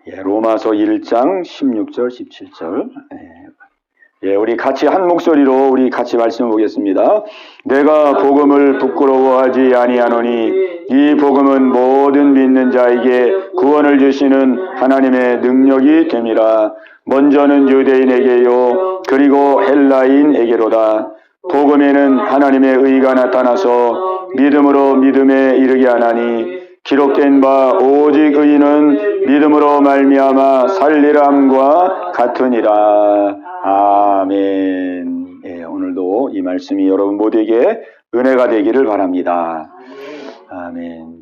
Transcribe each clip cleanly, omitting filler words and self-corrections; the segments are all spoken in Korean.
로마서 1장 16절 17절. 우리 같이 한 목소리로 우리 같이 말씀 보겠습니다. 내가 복음을 부끄러워하지 아니하노니 이 복음은 모든 믿는 자에게 구원을 주시는 하나님의 능력이 됨이라. 먼저는 유대인에게요 그리고 헬라인에게로다. 복음에는 하나님의 의가 나타나서 믿음으로 믿음에 이르게 하나니 기록된 바 오직 의인은 믿음으로 말미암아 살리람과 같으니라. 아멘. 오늘도 이 말씀이 여러분 모두에게 은혜가 되기를 바랍니다. 아멘.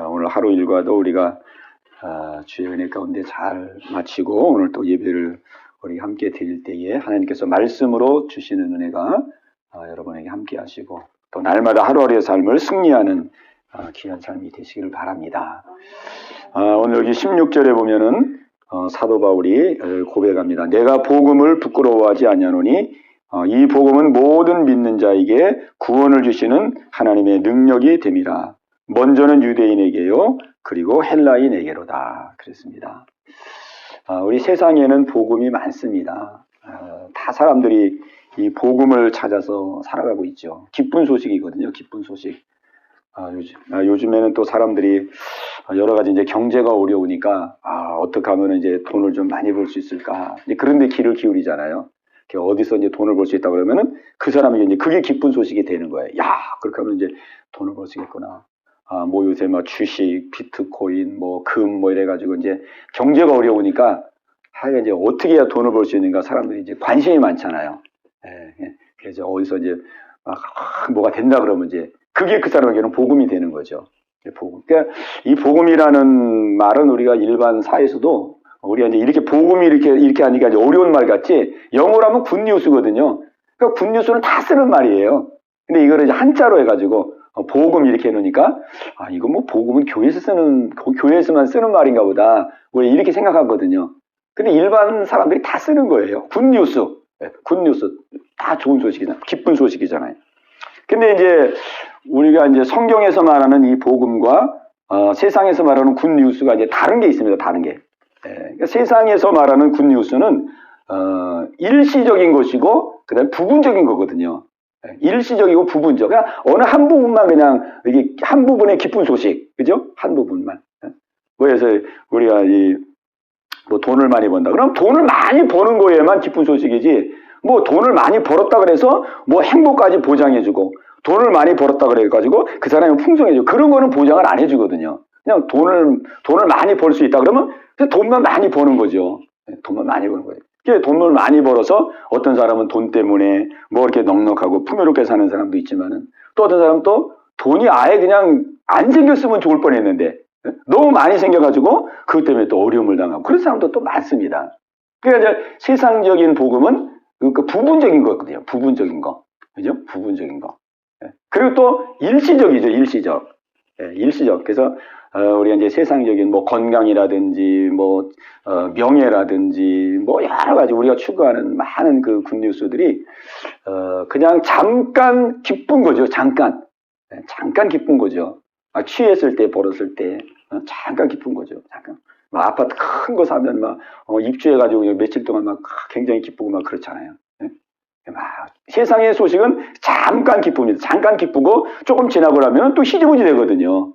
오늘 하루 일과도 우리가 주의 은혜 가운데 잘 마치고 오늘 또 예배를 우리 함께 드릴 때에 하나님께서 말씀으로 주시는 은혜가 여러분에게 함께 하시고 또 날마다 하루하루의 삶을 승리하는 귀한 삶이 되시기를 바랍니다. 오늘 여기 16절에 보면은 사도 바울이 고백합니다. 내가 복음을 부끄러워하지 아니하노니 이 복음은 모든 믿는 자에게 구원을 주시는 하나님의 능력이 됨이라. 먼저는 유대인에게요 그리고 헬라인에게로다. 그랬습니다. 우리 세상에는 복음이 많습니다. 다 사람들이 이 복음을 찾아서 살아가고 있죠. 기쁜 소식이거든요. 기쁜 소식. 요즘에는 또 사람들이 여러 가지 이제 경제가 어려우니까 어떻게 하면 이제 돈을 좀 많이 벌 수 있을까? 이제 그런데 귀를 기울이잖아요. 어디서 이제 돈을 벌 수 있다 그러면은 그 사람에게 이제 그게 기쁜 소식이 되는 거예요. 야, 그렇게 하면 이제 돈을 벌 수 있겠구나. 뭐 요새 뭐 주식, 비트코인, 뭐 금 뭐 이래가지고 이제 경제가 어려우니까 하여간 이제 어떻게 해야 돈을 벌 수 있는가 사람들이 이제 관심이 많잖아요. 그래서 어디서 이제 막 뭐가 된다 그러면 이제 그게 그 사람에게는 복음이 되는 거죠. 복음. 그러니까 이 복음이라는 말은 우리가 일반 사회에서도 우리가 이제 이렇게 복음이 이렇게 하니까 이제 어려운 말 같지 영어로 하면 굿뉴스거든요. 그러니까 굿뉴스는 다 쓰는 말이에요. 근데 이거를 이제 한자로 해가지고 복음 이렇게 해놓으니까 이거 뭐 복음은 교회에서만 쓰는 말인가 보다. 우리 이렇게 생각하거든요. 근데 일반 사람들이 다 쓰는 거예요. 굿뉴스. 굿뉴스. 다 좋은 소식이잖아요. 기쁜 소식이잖아요. 근데 이제 우리가 이제 성경에서 말하는 이 복음과 세상에서 말하는 굿뉴스가 이제 다른 게 있습니다. 다른 게. 그러니까 세상에서 말하는 굿뉴스는 일시적인 것이고 그다음에 부분적인 거거든요. 일시적이고 부분적. 그냥 어느 한 부분만 그냥 이게 한 부분의 기쁜 소식, 그죠? 한 부분만. 그래서 우리가 뭐 돈을 많이 번다. 그럼 돈을 많이 버는 거에만 기쁜 소식이지. 뭐 돈을 많이 벌었다 그래서 뭐 행복까지 보장해주고 돈을 많이 벌었다 그래가지고 그 사람이 풍성해지고 그런 거는 보장을 안 해주거든요. 그냥 돈을 많이 벌 수 있다 그러면 그냥 돈만 많이 버는 거죠. 돈만 많이 버는 거예요. 돈을 많이 벌어서 어떤 사람은 돈 때문에 뭐 이렇게 넉넉하고 풍요롭게 사는 사람도 있지만은 또 어떤 사람은 또 돈이 아예 그냥 안 생겼으면 좋을 뻔했는데 너무 많이 생겨가지고 그것 때문에 또 어려움을 당하고 그런 사람도 또 많습니다. 그러니까 이제 세상적인 복음은 그 부분적인 거거든요. 부분적인 거. 그죠? 부분적인 거. 그리고 또 일시적이죠. 일시적. 일시적. 그래서 우리가 이제 세상적인 뭐 건강이라든지 뭐 명예라든지 뭐 여러 가지 우리가 추구하는 많은 그 굿뉴스들이 그냥 잠깐 기쁜 거죠. 잠깐 기쁜 거죠. 취했을 때 벌었을 때 잠깐 기쁜 거죠. 잠깐. 막 아파트 큰 거 사면 막 입주해가지고 며칠 동안 막 굉장히 기쁘고 막 그렇잖아요. 세상의 소식은 잠깐 기쁩니다. 잠깐 기쁘고 조금 지나고 나면 또 희지부지 되거든요.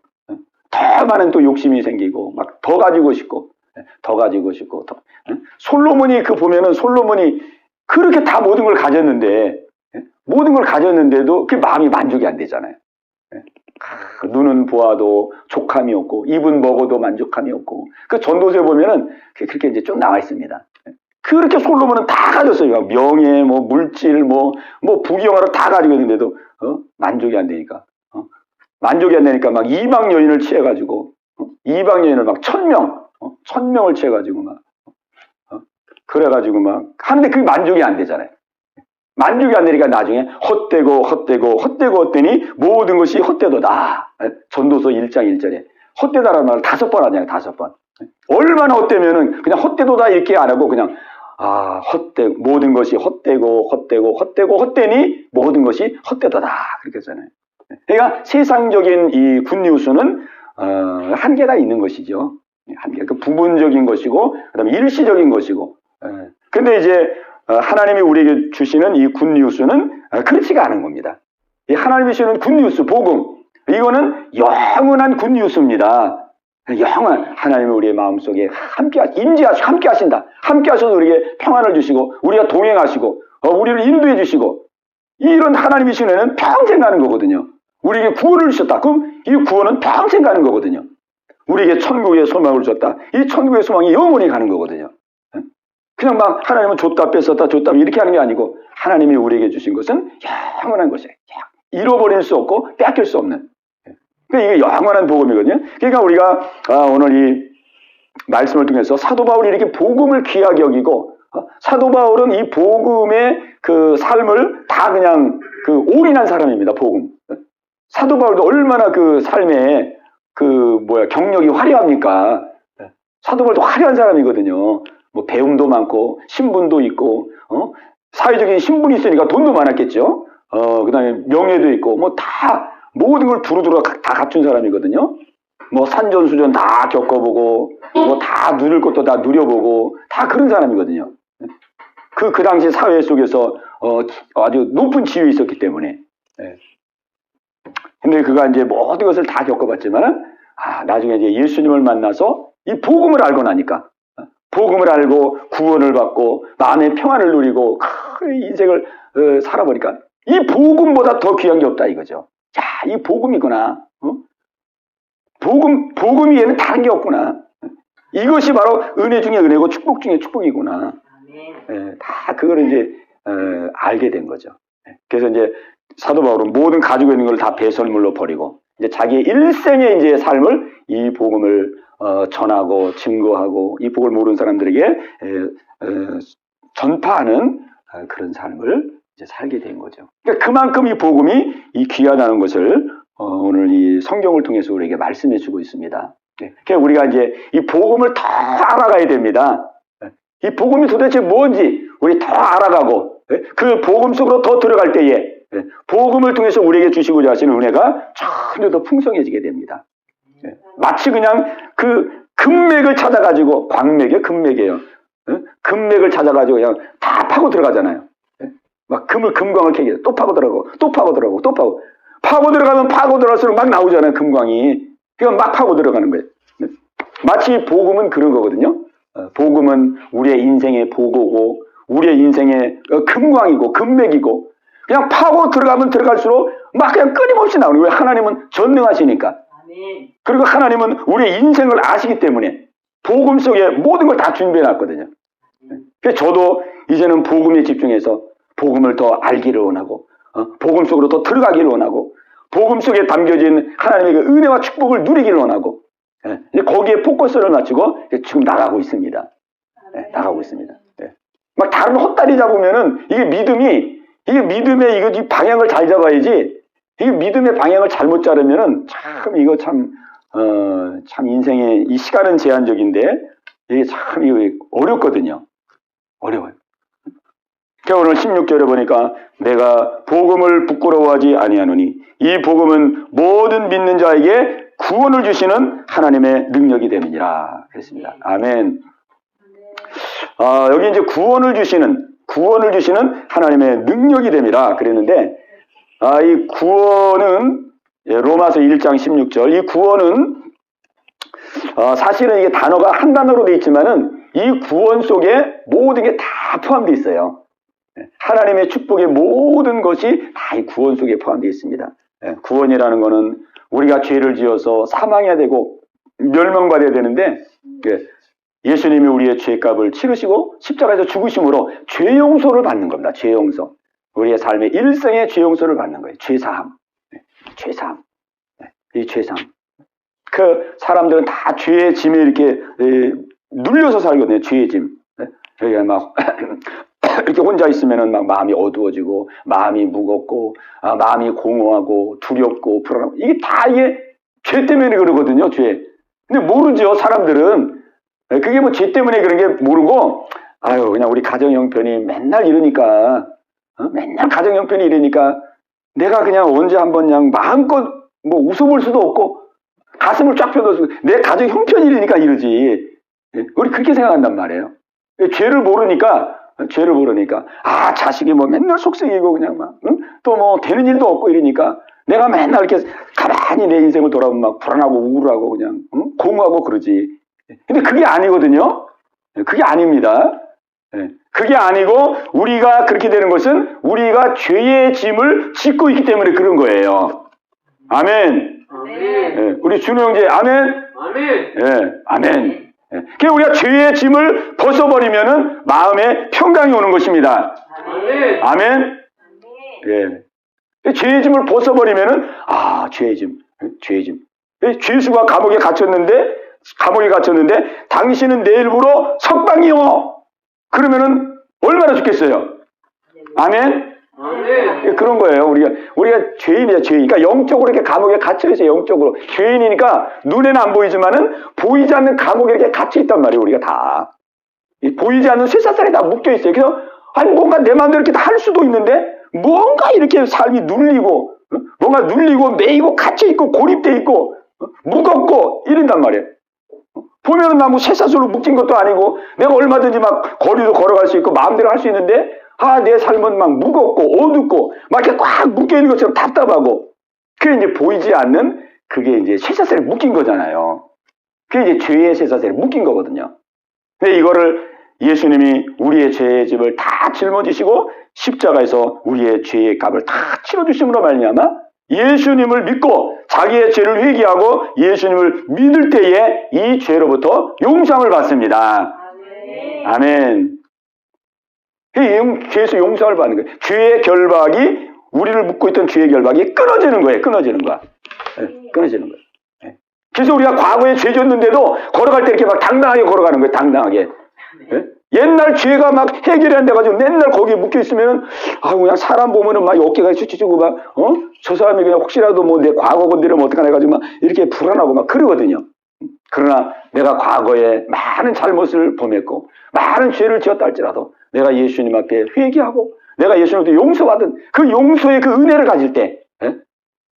더 많은 또 욕심이 생기고 막 더 가지고 싶고 더 가지고 싶고 더. 솔로몬이 보면은 솔로몬이 그렇게 다 모든 걸 가졌는데도 그 마음이 만족이 안 되잖아요. 눈은 보아도 족함이 없고 입은 먹어도 만족함이 없고 그 전도서에 보면은 그렇게 이제 좀 나와 있습니다. 그렇게 솔로몬은 다 가졌어요. 명예, 뭐 물질, 뭐 부귀영화를 다 가지고 있는데도 만족이 안 되니까 막 이방 여인을 취해가지고 이방 여인을 막 1000명을 취해가지고 막 그래가지고 막 하는데 그게 만족이 안 되잖아요. 만족이 안 되니까 나중에 헛되니 모든 것이 헛되도다. 전도서 1장 1절에 헛되다라는 말을 5번 하잖아요. 5번. 얼마나 헛되면은 그냥 헛되도다 이렇게 안 하고 그냥 모든 것이 헛되니 모든 것이 헛되도다 그렇게 하잖아요. 그러니까 세상적인 이 굿뉴스는 한계가 있는 것이죠. 한계. 그 부분적인 것이고, 그 다음에 일시적인 것이고. 근데 이제 하나님이 우리에게 주시는 이 굿뉴스는 그렇지가 않은 겁니다. 이 하나님이 주시는 굿뉴스, 복음. 이거는 영원한 굿뉴스입니다. 영원 하나님이 우리의 마음속에 함께 하신다. 함께 하셔서 우리에게 평안을 주시고 우리가 동행하시고 우리를 인도해 주시고 이런 하나님이 주시는 평생 가는 거거든요. 우리에게 구원을 주셨다. 그럼 이 구원은 평생 가는 거거든요. 우리에게 천국의 소망을 줬다. 이 천국의 소망이 영원히 가는 거거든요. 그냥 막 하나님은 줬다 뺐었다 줬다 이렇게 하는 게 아니고 하나님이 우리에게 주신 것은 영원한 것이에요. 잃어버릴 수 없고 뺏길 수 없는. 그러니까 이게 영원한 복음이거든요. 그러니까 우리가 오늘 이 말씀을 통해서 사도 바울이 이렇게 복음을 귀하게 여기고 사도 바울은 이 복음의 그 삶을 다 그냥 그 올인한 사람입니다. 복음. 사도 바울도 얼마나 그 삶에 경력이 화려합니까? 사도 바울도 화려한 사람이거든요. 뭐 배움도 많고 신분도 있고 사회적인 신분이 있으니까 돈도 많았겠죠. 그다음에 명예도 있고 뭐 다 모든 걸 두루두루 다 갖춘 사람이거든요. 뭐 산전수전 다 겪어보고 뭐 다 누릴 것도 다 누려보고 다 그런 사람이거든요. 그 당시 사회 속에서 아주 높은 지위에 있었기 때문에. 근데 그가 이제 모든 것을 다 겪어봤지만은 나중에 이제 예수님을 만나서 이 복음을 알고 나니까 복음을 알고 구원을 받고 마음의 평안을 누리고 인생을 살아보니까 이 복음보다 더 귀한 게 없다 이거죠. 야, 이 복음이구나. 복음 위에는 다른 게 없구나. 이것이 바로 은혜 중에 은혜고 축복 중에 축복이구나. 다 그걸 이제 알게 된 거죠. 그래서 이제 사도 바울은 모든 가지고 있는 걸 다 배설물로 버리고 이제 자기의 일생의 이제 삶을 이 복음을 전하고 증거하고 이 복음을 모르는 사람들에게 전파하는 그런 삶을 이제 살게 된 거죠. 그러니까 그만큼 이 복음이 이 귀하다는 것을 오늘 이 성경을 통해서 우리에게 말씀해 주고 있습니다. 그러니까 우리가 이제 이 복음을 더 알아가야 됩니다. 이 복음이 도대체 뭔지 우리 더 알아가고 그 복음 속으로 더 들어갈 때에 복음을 통해서 우리에게 주시고자 하시는 은혜가 전혀 더 풍성해지게 됩니다. 마치 그냥 그 금맥을 찾아가지고 광맥이에요, 금맥이에요. 금맥을 찾아가지고 그냥 다 파고 들어가잖아요. 막 금광을 캐게 또 파고 들어가고 또 파고 들어가고 또 파고 들어가면 파고 들어갈수록 막 나오잖아요, 금광이. 그러니까 막 파고 들어가는 거예요. 마치 복음은 그런 거거든요. 복음은 우리의 인생의 보고고 우리의 인생의 금광이고 금맥이고 그냥 파고 들어가면 들어갈수록 막 그냥 끊임없이 나오는 거예요. 하나님은 전능하시니까. 그리고 하나님은 우리의 인생을 아시기 때문에 복음 속에 모든 걸 다 준비해 놨거든요. 그래서 저도 이제는 복음에 집중해서 복음을 더 알기를 원하고 복음 속으로 더 들어가기를 원하고 복음 속에 담겨진 하나님의 그 은혜와 축복을 누리기를 원하고 이제 거기에 포커스를 맞추고 지금 나가고 있습니다. 나가고 있습니다. 막 다른 헛다리 잡으면은 이게 믿음의 이거 방향을 잘 잡아야지 이게 믿음의 방향을 잘못 자르면은 참 인생의 이 시간은 제한적인데 이게 참 이거 어렵거든요. 어려워요. 오늘 16절에 보니까 내가 복음을 부끄러워하지 아니하노니 이 복음은 모든 믿는 자에게 구원을 주시는 하나님의 능력이 됨이니라 그랬습니다. 아멘. 여기 이제 구원을 주시는 하나님의 능력이 됨이라 그랬는데 이 구원은 로마서 1장 16절 이 구원은 사실은 이게 단어가 한 단어로 되어 있지만은 이 구원 속에 모든 게 다 포함되어 있어요. 하나님의 축복의 모든 것이 다 이 구원 속에 포함되어 있습니다. 구원이라는 거는 우리가 죄를 지어서 사망해야 되고 멸망받아야 되는데 예수님이 우리의 죄값을 치르시고 십자가에서 죽으심으로 죄 용서를 받는 겁니다. 죄 용서. 우리의 삶의 일생의 죄 용서를 받는 거예요. 죄사함. 죄사함. 이 죄사함. 그 사람들은 다 죄의 짐에 이렇게 눌려서 살거든요. 죄의 짐. 여기가 막 이렇게 혼자 있으면은 막 마음이 어두워지고 마음이 무겁고 마음이 공허하고 두렵고 불안하고 이게 죄 때문에 그러거든요. 죄. 근데 모르죠. 사람들은 그게 뭐 죄 때문에 그런 게 모르고 그냥 우리 가정 형편이 맨날 이러니까 맨날 가정 형편이 이러니까 내가 그냥 언제 한번 그냥 마음껏 뭐 웃어볼 수도 없고 가슴을 쫙 펴서 내 가정 형편이니까 이러지. 우리 그렇게 생각한단 말이에요. 죄를 모르니까 자식이 뭐 맨날 속썩이고 그냥 막 또 뭐 되는 일도 없고 이러니까 내가 맨날 이렇게 가만히 내 인생을 돌아보면 막 불안하고 우울하고 그냥 공허하고 그러지. 근데 그게 아니거든요. 그게 아닙니다. 그게 아니고 우리가 그렇게 되는 것은 우리가 죄의 짐을 짓고 있기 때문에 그런 거예요. 아멘. 아멘. 우리 준호 형제 아멘. 아멘. 아멘. 그러니까 우리가 죄의 짐을 벗어버리면은 마음에 평강이 오는 것입니다. 아멘. 아멘. 예. 죄의 짐을 벗어버리면은 죄의 짐. 죄수가 감옥에 갇혔는데 당신은 내일부로 석방이요. 그러면은 얼마나 좋겠어요. 아멘. 아멘. 그런 거예요. 우리가 죄인이야, 죄인. 그러니까 영적으로 이렇게 감옥에 갇혀 있어요. 영적으로 죄인이니까 눈에는 안 보이지만은 보이지 않는 감옥에 이렇게 갇혀 있단 말이에요. 우리가 다 보이지 않는 쇠사슬에 다 묶여 있어요. 그래서 뭔가 내 마음대로 이렇게 다 할 수도 있는데 뭔가 이렇게 삶이 눌리고 뭔가 눌리고 매이고 갇혀 있고 고립돼 있고 무겁고 이런단 말이에요. 보면은 나 뭐 쇠사슬로 묶인 것도 아니고 내가 얼마든지 막 거리도 걸어갈 수 있고 마음대로 할 수 있는데 내 삶은 막 무겁고 어둡고 막 이렇게 꽉 묶여있는 것처럼 답답하고 그게 이제 보이지 않는 그게 이제 쇠사슬에 묶인 거잖아요. 그게 이제 죄의 쇠사슬에 묶인 거거든요. 근데 이거를 예수님이 우리의 죄의 짐을 다 짊어지시고 십자가에서 우리의 죄의 값을 다 치러주심으로 말미암아 예수님을 믿고 자기의 죄를 회개하고 예수님을 믿을 때에 이 죄로부터 용서함을 받습니다. 아멘. 죄에서 용서를 받는 거예요. 죄의 결박이 우리를 묶고 있던 죄의 결박이 끊어지는 거예요. 끊어지는 거야. 끊어지는 거예요. 그래서 우리가 과거에 죄 졌는데도 걸어갈 때 이렇게 막 당당하게 걸어가는 거예요. 당당하게. 옛날 죄가 막 해결이 안 돼가지고 맨날 거기에 묶여 있으면 그냥 사람 보면은 막 어깨가 쑤치고 막 저 사람이 그냥 혹시라도 뭐 내 과거 건드리면 어떡하나 해가지고 막 이렇게 불안하고 막 그러거든요. 그러나 내가 과거에 많은 잘못을 범했고 많은 죄를 지었다 할지라도 내가 예수님 앞에 회개하고 내가 예수님한테 용서받은 그 용서의 그 은혜를 가질 때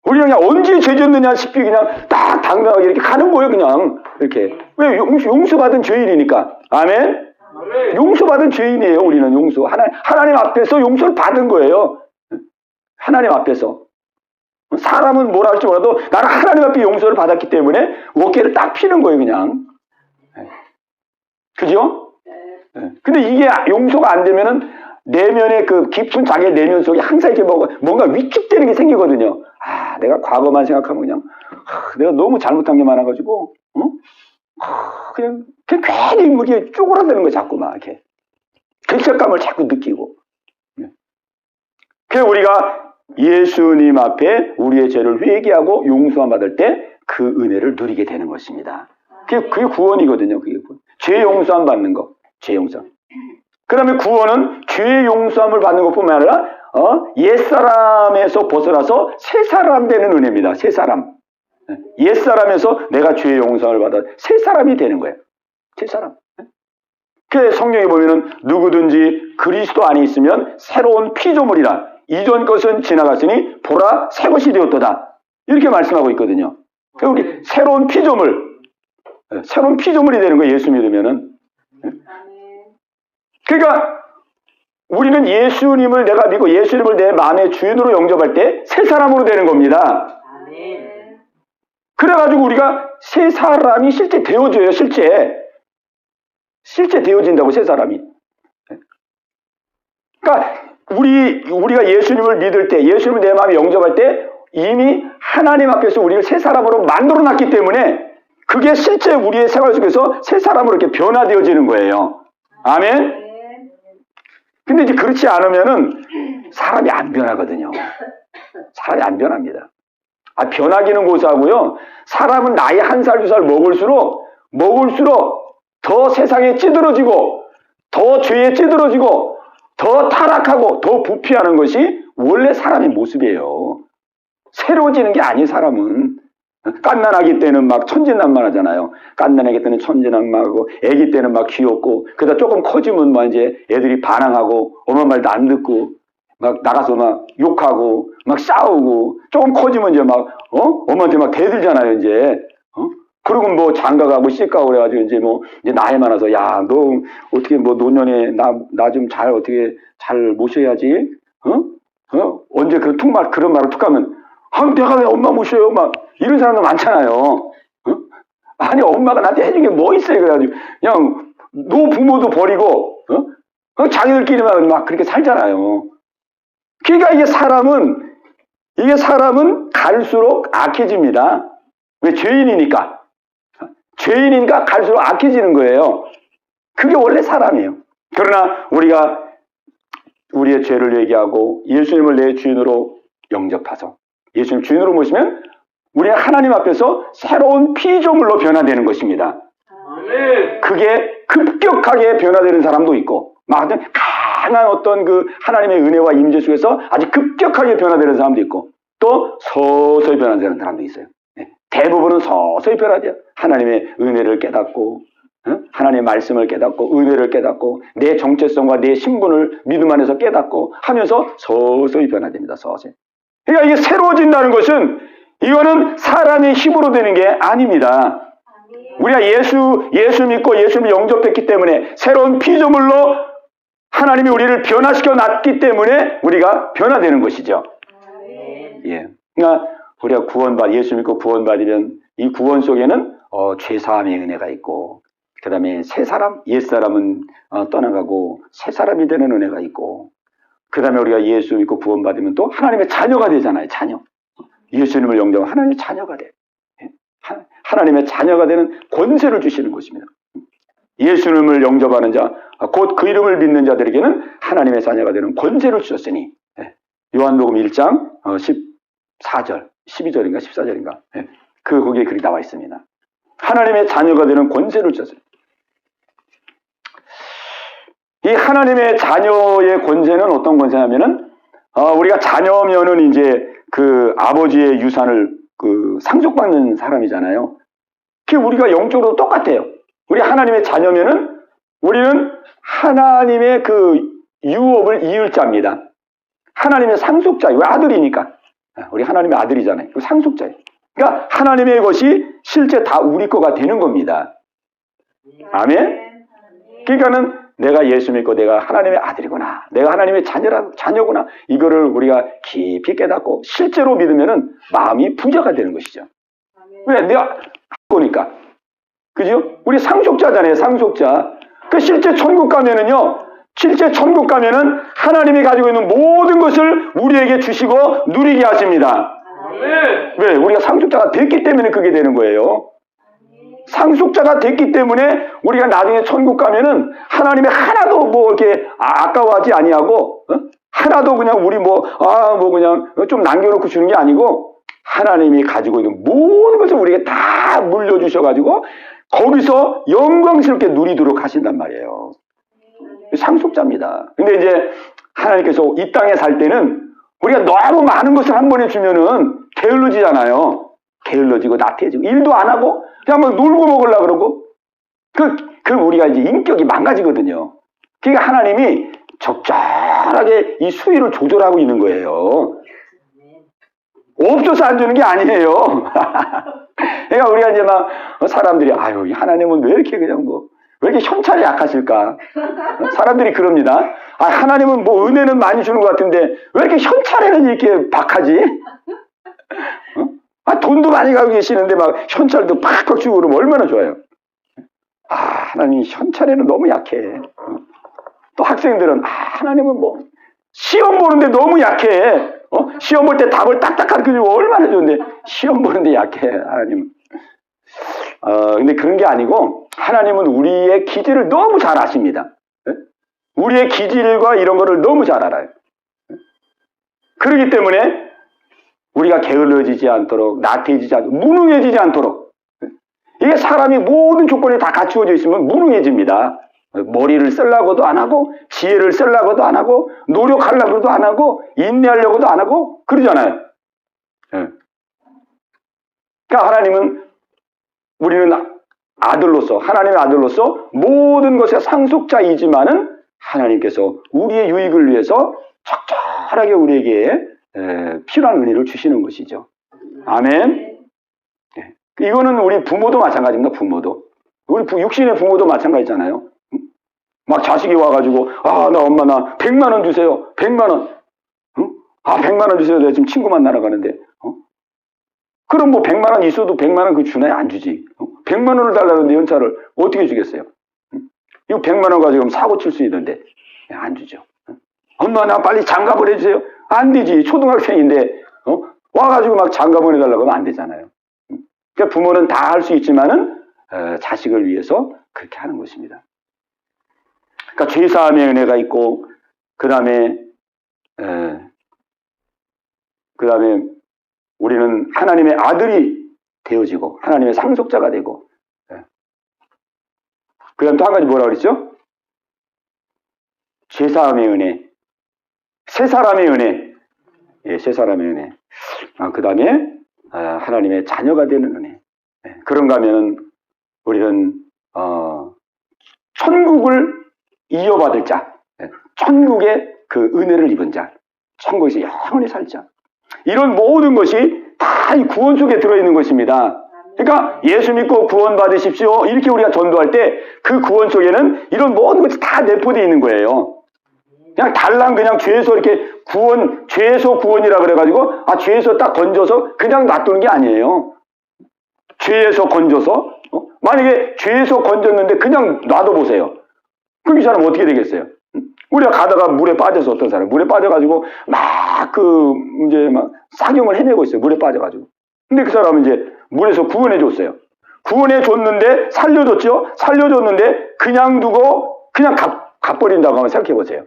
우리가 그냥 언제 죄 졌느냐 싶이 그냥 딱 당당하게 이렇게 가는 거예요. 그냥 이렇게. 왜? 용서받은 죄인이니까. 아멘. 용서받은 죄인이에요. 우리는 용서. 하나님 앞에서 용서를 받은 거예요. 하나님 앞에서. 사람은 뭐라 할지 몰라도 나는 하나님 앞에 용서를 받았기 때문에 어깨를 딱 피는 거예요. 그냥. 그죠? 근데 이게 용서가 안 되면은 내면의 그 깊은 자기의 내면 속에 항상 이렇게 뭔가 위축되는 게 생기거든요. 내가 과거만 생각하면 그냥 내가 너무 잘못한 게 많아가지고 그냥 괜히 이게 쪼그라드는 거 자꾸 막 이렇게 결석감을 자꾸 느끼고. 그래서 우리가 예수님 앞에 우리의 죄를 회개하고 용서함 받을 때 그 은혜를 누리게 되는 것입니다. 그게 구원이거든요. 그게 죄 용서함 받는 거. 죄 용서. 그 다음에 구원은 죄 용서함을 받는 것뿐만 아니라 옛사람에서 벗어나서 새 사람 되는 은혜입니다. 새 사람. 옛사람에서 내가 죄 용서함을 받아 새 사람이 되는 거예요. 새 사람. 그 성경에 보면은 누구든지 그리스도 안에 있으면 새로운 피조물이라 이전 것은 지나갔으니 보라 새 것이 되었도다. 이렇게 말씀하고 있거든요. 그러니까 우리 새로운 피조물이 되는 거예요. 예수 믿으면은. 그러니까 우리는 예수님을 내가 믿고 예수님을 내 마음의 주인으로 영접할 때 새 사람으로 되는 겁니다. 그래가지고 우리가 새 사람이 실제 되어져요. 실제 되어진다고 새 사람이. 그러니까 우리가 예수님을 믿을 때 예수님을 내 마음에 영접할 때 이미 하나님 앞에서 우리를 새 사람으로 만들어놨기 때문에 그게 실제 우리의 생활 속에서 새 사람으로 이렇게 변화되어지는 거예요. 아멘. 근데 이제 그렇지 않으면은 사람이 안 변하거든요. 사람이 안 변합니다. 변하기는 고사하고요. 사람은 나이 1살, 2살 먹을수록 더 세상에 찌들어지고 더 죄에 찌들어지고 더 타락하고 더 부패하는 것이 원래 사람의 모습이에요. 새로워지는 게 아니 사람은. 갓난아기 때는 막 천진난만하잖아요. 갓난아기 때는 천진난만하고 아기 때는 막 귀엽고 그러다 조금 커지면 막 이제 애들이 반항하고 엄마 말도 안 듣고 막 나가서 막 욕하고 막 싸우고 조금 커지면 이제 막 엄마한테 막 대들잖아요. 이제 그리고 뭐 장가 가고 시집가고 그래가지고 이제 나이 많아서 야, 너 어떻게 뭐 노년에 나 좀 잘 어떻게 잘 모셔야지. 언제 그런 말을 툭 하면 내가 왜 엄마 모셔요? 막 이런 사람도 많잖아요. 아니 엄마가 나한테 해준 게 뭐 있어요? 그래가지고 그냥 노 부모도 버리고 자기들끼리만 막 그렇게 살잖아요. 그러니까 이게 사람은 갈수록 악해집니다. 왜? 죄인이니까 갈수록 악해지는 거예요. 그게 원래 사람이에요. 그러나 우리가 우리의 죄를 얘기하고 예수님을 내 주인으로 영접하소. 예수님 주인으로 모시면 우리는 하나님 앞에서 새로운 피조물로 변화되는 것입니다. 그게 급격하게 변화되는 사람도 있고, 강한 어떤 그 하나님의 은혜와 임재 속에서 아주 급격하게 변화되는 사람도 있고, 또 서서히 변화되는 사람도 있어요. 대부분은 서서히 변화돼요. 하나님의 은혜를 깨닫고, 하나님의 말씀을 깨닫고, 은혜를 깨닫고, 내 정체성과 내 신분을 믿음 안에서 깨닫고 하면서 서서히 변화됩니다. 서서히. 그러니까 이게 새로워진다는 것은 이거는 사람의 힘으로 되는 게 아닙니다. 우리가 예수 믿고 예수를 영접했기 때문에 새로운 피조물로 하나님이 우리를 변화시켜 놨기 때문에 우리가 변화되는 것이죠. 예. 그러니까 우리가 예수 믿고 구원받으면 이 구원 속에는 죄사함의 은혜가 있고, 그 다음에 옛사람은 떠나가고 새 사람이 되는 은혜가 있고, 그 다음에 우리가 예수 믿고 구원받으면 또 하나님의 자녀가 되잖아요. 자녀. 예수님을 영접하면 하나님의 자녀가 돼. 하나님의 자녀가 되는 권세를 주시는 것입니다. 예수님을 영접하는 자, 곧 그 이름을 믿는 자들에게는 하나님의 자녀가 되는 권세를 주셨으니, 요한복음 1장 14절, 12절인가 14절인가 거기에 글이 나와 있습니다. 하나님의 자녀가 되는 권세를 주셨어요. 이 하나님의 자녀의 권세는 어떤 권세냐면은 우리가 자녀면은 이제 그 아버지의 유산을 상속받는 사람이잖아요. 그게 우리가 영적으로 똑같아요. 우리 하나님의 자녀면은 우리는 하나님의 그 유업을 이을 자입니다. 하나님의 상속자예요. 아들이니까. 우리 하나님의 아들이잖아요. 상속자예요. 그러니까 하나님의 것이 실제 다 우리 거가 되는 겁니다. 아멘? 그러니까는 내가 예수 믿고 내가 하나님의 아들이구나. 내가 하나님의 자녀구나. 이거를 우리가 깊이 깨닫고 실제로 믿으면은 마음이 부자가 되는 것이죠. 왜? 내가 거니까. 그죠? 우리 상속자잖아요. 상속자. 실제 천국 가면은요. 실제 천국 가면은 하나님이 가지고 있는 모든 것을 우리에게 주시고 누리게 하십니다. 왜? 우리가 상속자가 됐기 때문에 그게 되는 거예요. 상속자가 됐기 때문에 우리가 나중에 천국 가면은 하나님이 하나도 이렇게 아까워하지 아니하고, 하나도 그냥 우리 그냥 좀 남겨놓고 주는 게 아니고, 하나님이 가지고 있는 모든 것을 우리에게 다 물려주셔가지고, 거기서 영광스럽게 누리도록 하신단 말이에요. 상속자입니다. 근데 이제 하나님께서 이 땅에 살 때는 우리가 너무 많은 것을 한 번에 주면은 게을러지잖아요. 게을러지고 나태해지고 일도 안 하고 그냥 막 놀고 먹으려고 그러고 그럼 우리가 이제 인격이 망가지거든요. 그러니까 하나님이 적절하게 이 수위를 조절하고 있는 거예요. 없어서 안 주는 게 아니에요. 그러니까 우리가 이제 사람들이 하나님은 왜 이렇게 그냥 왜 이렇게 현찰이 약하실까? 사람들이 그럽니다. 하나님은 은혜는 많이 주는 것 같은데 왜 이렇게 현찰에는 이렇게 박하지? 돈도 많이 가고 계시는데 현찰도 팍팍 주고 그러면 얼마나 좋아요. 하나님 현찰에는 너무 약해. 또 학생들은 하나님은 시험 보는데 너무 약해. 시험 볼 때 답을 딱딱하게 주고 얼마나 좋은데 시험 보는데 약해. 하나님은. 근데 그런 게 아니고 하나님은 우리의 기질을 너무 잘 아십니다. 우리의 기질과 이런 거를 너무 잘 알아요. 그렇기 때문에 우리가 게을러지지 않도록, 나태해지지 않도록, 무능해지지 않도록. 이게 사람이 모든 조건이 다 갖추어져 있으면 무능해집니다. 머리를 쓰려고도 안 하고, 지혜를 쓰려고도 안 하고, 노력하려고도 안 하고, 인내하려고도 안 하고, 그러잖아요. 그러니까 우리는 하나님의 아들로서 모든 것의 상속자이지만은 하나님께서 우리의 유익을 위해서 적절하게 우리에게 필요한 은혜를 주시는 것이죠. 아멘. 이거는 우리 부모도 마찬가지입니다. 부모도. 우리 육신의 부모도 마찬가지잖아요. 막 자식이 와가지고 나 엄마 나 100만 원 주세요. 100만 원. 100만 원 주세요. 내가 지금 친구 만나러 가는데. 그럼 뭐 100만 원 있어도 100만 원 그 주나요? 안 주지. 100만 원을 달라는데 연차를 어떻게 주겠어요? 이거 100만 원 가지고 사고 칠 수 있는데 안 주죠. 엄마 나 빨리 장갑을 해주세요. 안 되지. 초등학생인데 와가지고 막 장갑을 해달라고 하면 안 되잖아요. 그러니까 부모는 다 할 수 있지만은 자식을 위해서 그렇게 하는 것입니다. 그러니까 죄사함의 은혜가 있고 그 다음에 우리는 하나님의 아들이 되어지고 하나님의 상속자가 되고 그 다음 또 한 가지 뭐라 그랬죠? 죄사함의 은혜, 새 사람의 은혜, 새 사람의 은혜. 그 다음에 하나님의 자녀가 되는 은혜. 그런가 하면은 우리는 천국을 이어받을 자, 천국의 그 은혜를 입은 자, 천국에서 영원히 살 자. 이런 모든 것이 다 이 구원 속에 들어있는 것입니다. 그러니까 예수 믿고 구원 받으십시오. 이렇게 우리가 전도할 때 그 구원 속에는 이런 모든 것이 다 내포되어 있는 거예요. 그냥 달랑 그냥 죄에서 이렇게 죄에서 구원이라 그래가지고 죄에서 딱 건져서 그냥 놔두는 게 아니에요. 죄에서 건져서 만약에 죄에서 건졌는데 그냥 놔둬보세요. 그럼 이 사람 어떻게 되겠어요? 우리가 가다가 물에 빠져서 어떤 사람 물에 빠져가지고 막 이제 막 사경을 해내고 있어요. 물에 빠져가지고. 근데 그 사람은 이제 물에서 구원해줬어요. 구원해줬는데 살려줬죠? 살려줬는데 그냥 두고 그냥 갚버린다고 한번 생각해보세요.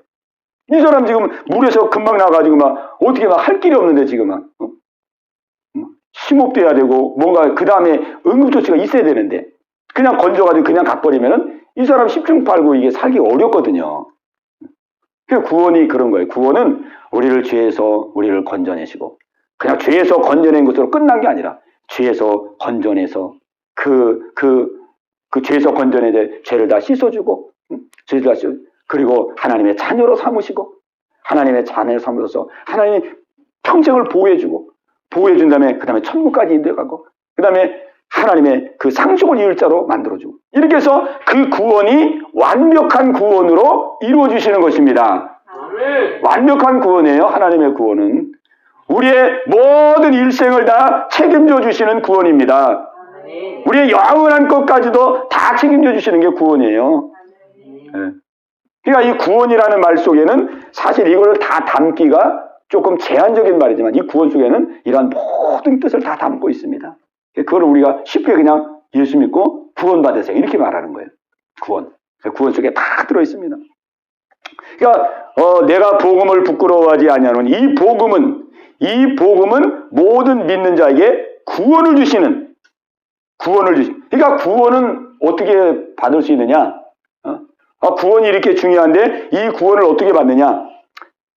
이 사람 지금 물에서 금방 나가지고 막 어떻게 막 할 길이 없는데 지금 막 심호흡돼야 되고 뭔가 그 다음에 응급조치가 있어야 되는데 그냥 건져가지고 그냥 갚버리면은 이 사람 십중팔구 이게 살기 어렵거든요. 그 구원이 그런 거예요. 구원은 우리를 죄에서 우리를 건져내시고 그냥 죄에서 건져낸 것으로 끝난 게 아니라 죄에서 건져내서 그 죄에서 건져내 죄를 다 씻어주고 죄를 다 씻어 그리고 하나님의 자녀로 삼으시고 하나님의 자녀로 삼으셔서 하나님이 평생을 보호해준 다음에 그 다음에 천국까지 인도해가고 그 다음에 하나님의 그 상속을 이을 자로 만들어주고 이렇게 해서 그 구원이 완벽한 구원으로 이루어지시는 것입니다. 완벽한 구원이에요. 하나님의 구원은 우리의 모든 일생을 다 책임져 주시는 구원입니다. 우리의 영원한 것까지도 다 책임져 주시는 게 구원이에요. 그러니까 이 구원이라는 말 속에는 사실 이걸 다 담기가 조금 제한적인 말이지만 이 구원 속에는 이러한 모든 뜻을 다 담고 있습니다. 그걸 우리가 쉽게 그냥 예수 믿고 구원받으세요. 이렇게 말하는 거예요. 구원 속에 다 들어있습니다. 그러니까 내가 복음을 부끄러워하지 아니하노니 이 복음은 모든 믿는 자에게 구원을 주시는 그러니까 구원은 어떻게 받을 수 있느냐? 구원이 이렇게 중요한데 이 구원을 어떻게 받느냐?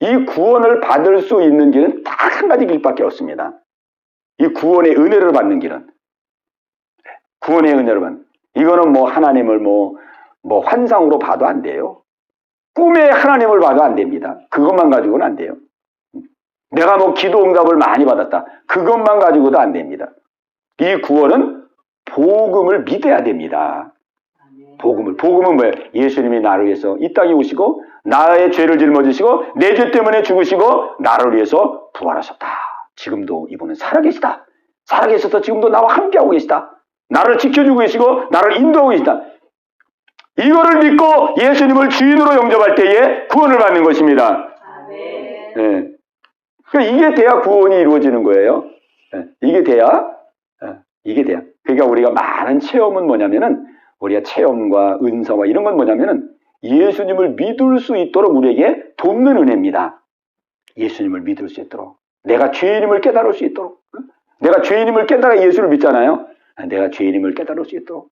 이 구원을 받을 수 있는 길은 딱 한 가지 길밖에 없습니다. 이 구원의 은혜를 받는 길은 구원의 은혜를 받는 이거는 뭐 하나님을 뭐 환상으로 봐도 안 돼요. 꿈에 하나님을 봐도 안 됩니다. 그것만 가지고는 안 돼요. 내가 뭐 기도 응답을 많이 받았다. 그것만 가지고도 안 됩니다. 이 구원은 복음을 믿어야 됩니다. 복음은 뭐예요? 예수님이 나를 위해서 이 땅에 오시고 나의 죄를 짊어지시고 내 죄 때문에 죽으시고 나를 위해서 부활하셨다. 지금도 이분은 살아계시다. 살아계셔서 지금도 나와 함께하고 계시다. 나를 지켜주고 계시고 나를 인도하고 계시다. 이거를 믿고 예수님을 주인으로 영접할 때에 구원을 받는 것입니다. 네. 그러니까 이게 돼야 구원이 이루어지는 거예요. 네. 이게 돼야. 그러니까 우리가 많은 체험은 뭐냐면은 우리가 체험과 은사와 이런 건 뭐냐면은 예수님을 믿을 수 있도록 우리에게 돕는 은혜입니다. 예수님을 믿을 수 있도록. 내가 죄인임을 깨달을 수 있도록. 내가 죄인임을 깨달아 예수를 믿잖아요. 내가 죄인임을 깨달을 수 있도록.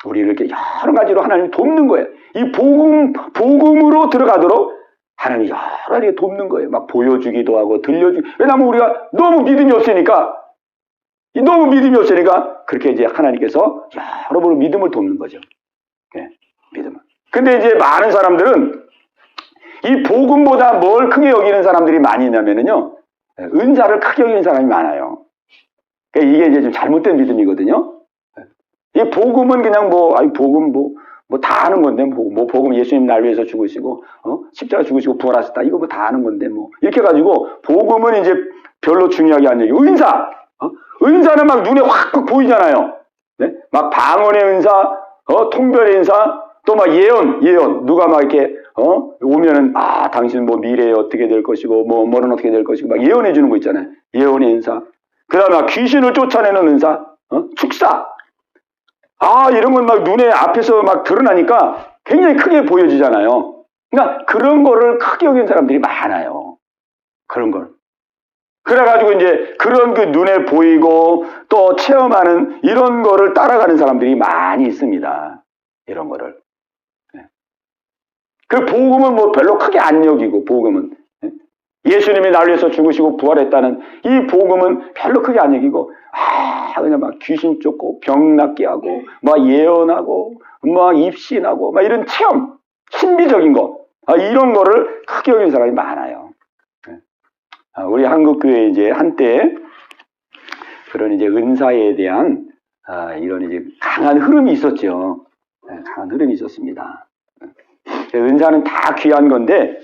우리를 이렇게 여러 가지로 하나님이 돕는 거예요. 이 복음으로 들어가도록 하나님이 여러 가지 돕는 거예요. 막 보여주기도 하고 들려주기. 왜냐하면 우리가 너무 믿음이 없으니까 그렇게 이제 하나님께서 여러분의 믿음을 돕는 거죠. 네, 믿음을. 근데 이제 많은 사람들은 이 복음보다 뭘 크게 여기는 사람들이 많이 있냐면요. 은사를 크게 여기는 사람이 많아요. 그러니까 이게 이제 좀 잘못된 믿음이거든요. 이 복음은 그냥 복음 다 아는 건데, 복음 예수님 날 위해서 죽으시고, 십자가 죽으시고 부활하셨다. 이거 다 아는 건데, 이렇게 해가지고, 복음은 이제 별로 중요하게 안 여기고, 은사는 막 눈에 확 보이잖아요. 네? 막 방언의 은사, 통별의 은사, 또 막 예언. 누가 막 이렇게, 오면은, 당신 미래에 어떻게 될 것이고, 뭐는 어떻게 될 것이고, 막 예언해 주는 거 있잖아요. 예언의 은사. 그 다음에 귀신을 쫓아내는 은사, 축사. 이런 건 막 눈에 앞에서 막 드러나니까 굉장히 크게 보여지잖아요. 그러니까 그런 거를 크게 여기는 사람들이 많아요. 그런 걸. 그래가지고 이제 그런 그 눈에 보이고 또 체험하는 이런 거를 따라가는 사람들이 많이 있습니다. 이런 거를. 그 복음은 별로 크게 안 여기고, 복음은. 예수님이 날 위해서 죽으시고 부활했다는 이 복음은 별로 크게 안 여기고, 그냥 막 귀신 쫓고 병 낫게 하고, 막 예언하고, 막 입신하고, 막 이런 체험, 신비적인 거, 이런 거를 크게 여기는 사람이 많아요. 우리 한국교회 이제 한때 그런 이제 은사에 대한 이런 이제 강한 흐름이 있었죠. 강한 흐름이 있었습니다. 은사는 다 귀한 건데,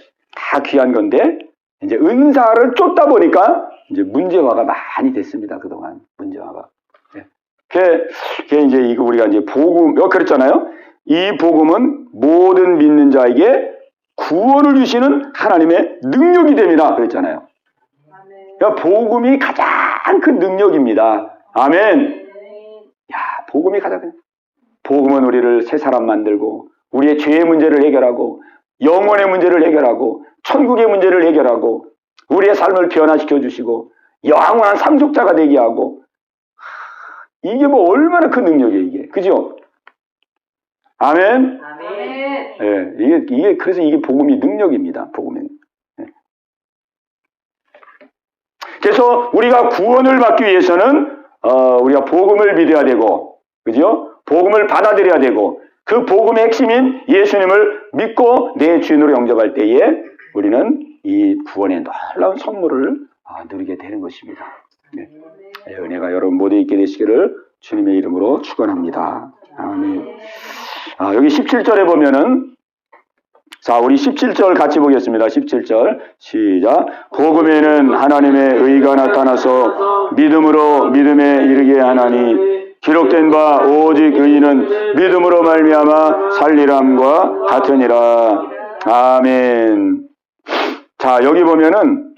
이제 은사를 쫓다 보니까 이제 문제화가 많이 됐습니다. 그동안 문제화가. 그게 이제 이거 우리가 이제 복음, 그랬잖아요. 이 복음은 모든 믿는 자에게 구원을 주시는 하나님의 능력이 됩니다. 그랬잖아요. 그러니까 복음이 가장 큰 능력입니다. 아멘. 복음이 가장 큰. 복음은 우리를 새 사람 만들고, 우리의 죄의 문제를 해결하고, 영혼의 문제를 해결하고, 천국의 문제를 해결하고, 우리의 삶을 변화시켜 주시고, 영원한 상속자가 되게 하고, 이게 얼마나 큰 능력이에요, 이게. 그죠? 아멘? 이게, 그래서 이게 복음이 능력입니다, 복음은. 그래서 우리가 구원을 받기 위해서는, 우리가 복음을 믿어야 되고, 그죠? 복음을 받아들여야 되고, 그 복음의 핵심인 예수님을 믿고 내 주인으로 영접할 때에 우리는 이 구원의 놀라운 선물을 누리게 되는 것입니다. 은혜가 여러분 모두 있게 되시기를 주님의 이름으로 축원합니다. 아멘. 여기 17절에 보면은, 우리 17절 같이 보겠습니다. 17절 시작. 복음에는 하나님의 의가 나타나서 믿음으로 믿음에 이르게 하나니 기록된 바 오직 의인은 믿음으로 말미암아 살리람과 같으니라. 아멘. 자, 여기 보면은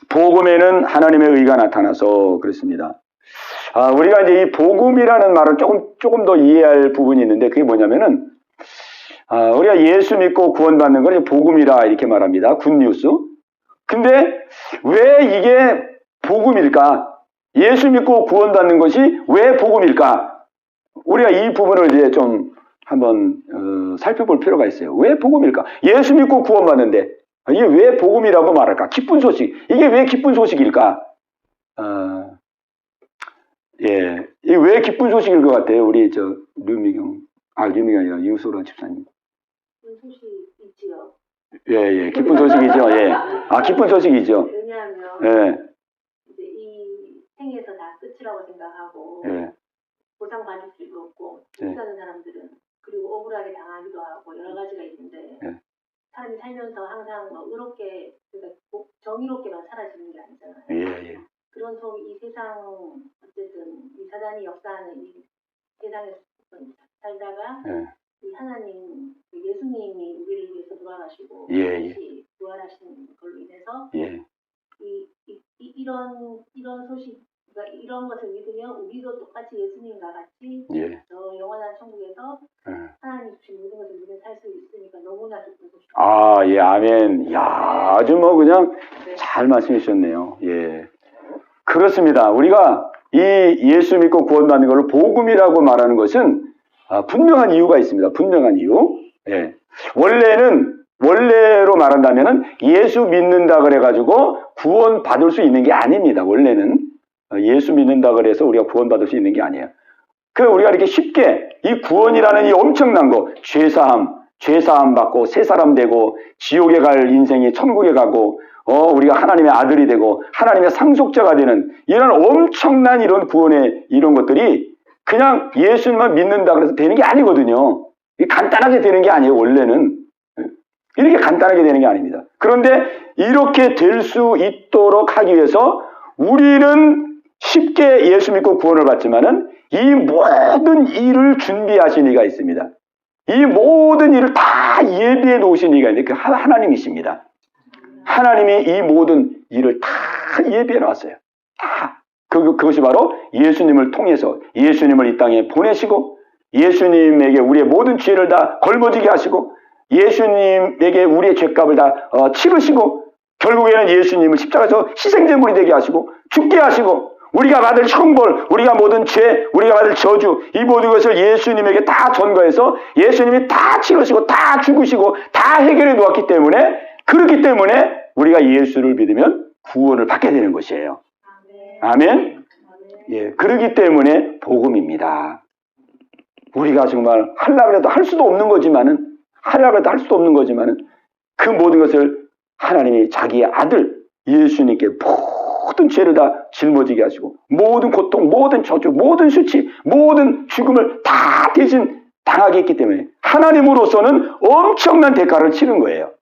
복음에는 하나님의 의가 나타나서 그렇습니다. 우리가 이제 이 복음이라는 말을 조금 더 이해할 부분이 있는데, 그게 뭐냐면은 우리가 예수 믿고 구원받는 걸 복음이라 이렇게 말합니다. 굿뉴스. 근데 왜 이게 복음일까? 예수 믿고 구원받는 것이 왜 복음일까? 우리가 이 부분을 이제 좀 한번 살펴볼 필요가 있어요. 왜 복음일까? 예수 믿고 구원받는데 이게 왜 복음이라고 말할까? 기쁜 소식. 이게 왜 기쁜 소식일까? 이게 왜 기쁜 소식일 것 같아요? 우리 류미경이 아니라 유소라 집사님. 기쁜 소식이지요. 예, 기쁜 소식이죠. 예. 기쁜 소식이죠. 왜냐하면 이제 이 생에서 다 끝이라고 생각하고 보상받을 수도 없고 힘쓰는 사람들은 그리고 억울하게 당하기도 하고 여러 가지가 있는데 사람이 살면서 항상 의롭게 그러니까 정의롭게만 사라지는 게 아니잖아요. 그런 속에 이 세상 어쨌든 이 사단이 역사하는 이 세상에서 살다가 이 하나님 예수님이 우리를 위해서 돌아가시고 다시 부활하신 걸로 인해서 이런 소식 그러니까 이런 것을 믿으면 우리도 똑같이 예수님과 같이 저 영원한 천국에서 하나님 주신 모든 것을 믿으며 살 수 있으니까 너무나 기쁜 소식. 아멘. 아주 그냥 잘 말씀해 주셨네요. 그렇습니다. 우리가 이 예수 믿고 구원받는 것을 복음이라고 말하는 것은 분명한 이유가 있습니다. 분명한 이유. 원래로 말한다면은 예수 믿는다 그래가지고 구원 받을 수 있는 게 아닙니다. 원래는 예수 믿는다 그래서 우리가 구원 받을 수 있는 게 아니에요. 우리가 이렇게 쉽게 이 구원이라는 이 엄청난 거, 죄사함 받고 새 사람 되고 지옥에 갈 인생이 천국에 가고 우리가 하나님의 아들이 되고 하나님의 상속자가 되는 이런 엄청난 이런 구원의 이런 것들이 그냥 예수님만 믿는다 그래서 되는 게 아니거든요. 이게 간단하게 되는 게 아니에요. 원래는 이렇게 간단하게 되는 게 아닙니다. 그런데 이렇게 될 수 있도록 하기 위해서 우리는 쉽게 예수 믿고 구원을 받지만은 이 모든 일을 준비하신 이가 있습니다. 이 모든 일을 다 예비해 놓으신 이가 있는데 그 하나님이십니다. 하나님이 이 모든 일을 다 예비해 놨어요. 다. 그것이 바로 예수님을 통해서 예수님을 이 땅에 보내시고 예수님에게 우리의 모든 죄를 다 걸머지게 하시고 예수님에게 우리의 죄값을 다 치르시고 결국에는 예수님을 십자가에서 희생제물이 되게 하시고 죽게 하시고 우리가 받을 형벌, 우리가 모든 죄, 우리가 받을 저주 이 모든 것을 예수님에게 다 전가해서 예수님이 다 치르시고 다 죽으시고 다 해결해 놓았기 때문에 그렇기 때문에 우리가 예수를 믿으면 구원을 받게 되는 것이에요. 아멘. 예, 그렇기 때문에 복음입니다. 우리가 정말 하려고 해도 할 수도 없는 거지만은 그 모든 것을 하나님이 자기의 아들 예수님께 모든 죄를 다 짊어지게 하시고 모든 고통, 모든 저주, 모든 수치, 모든 죽음을 다 대신 당하게 했기 때문에 하나님으로서는 엄청난 대가를 치른 거예요.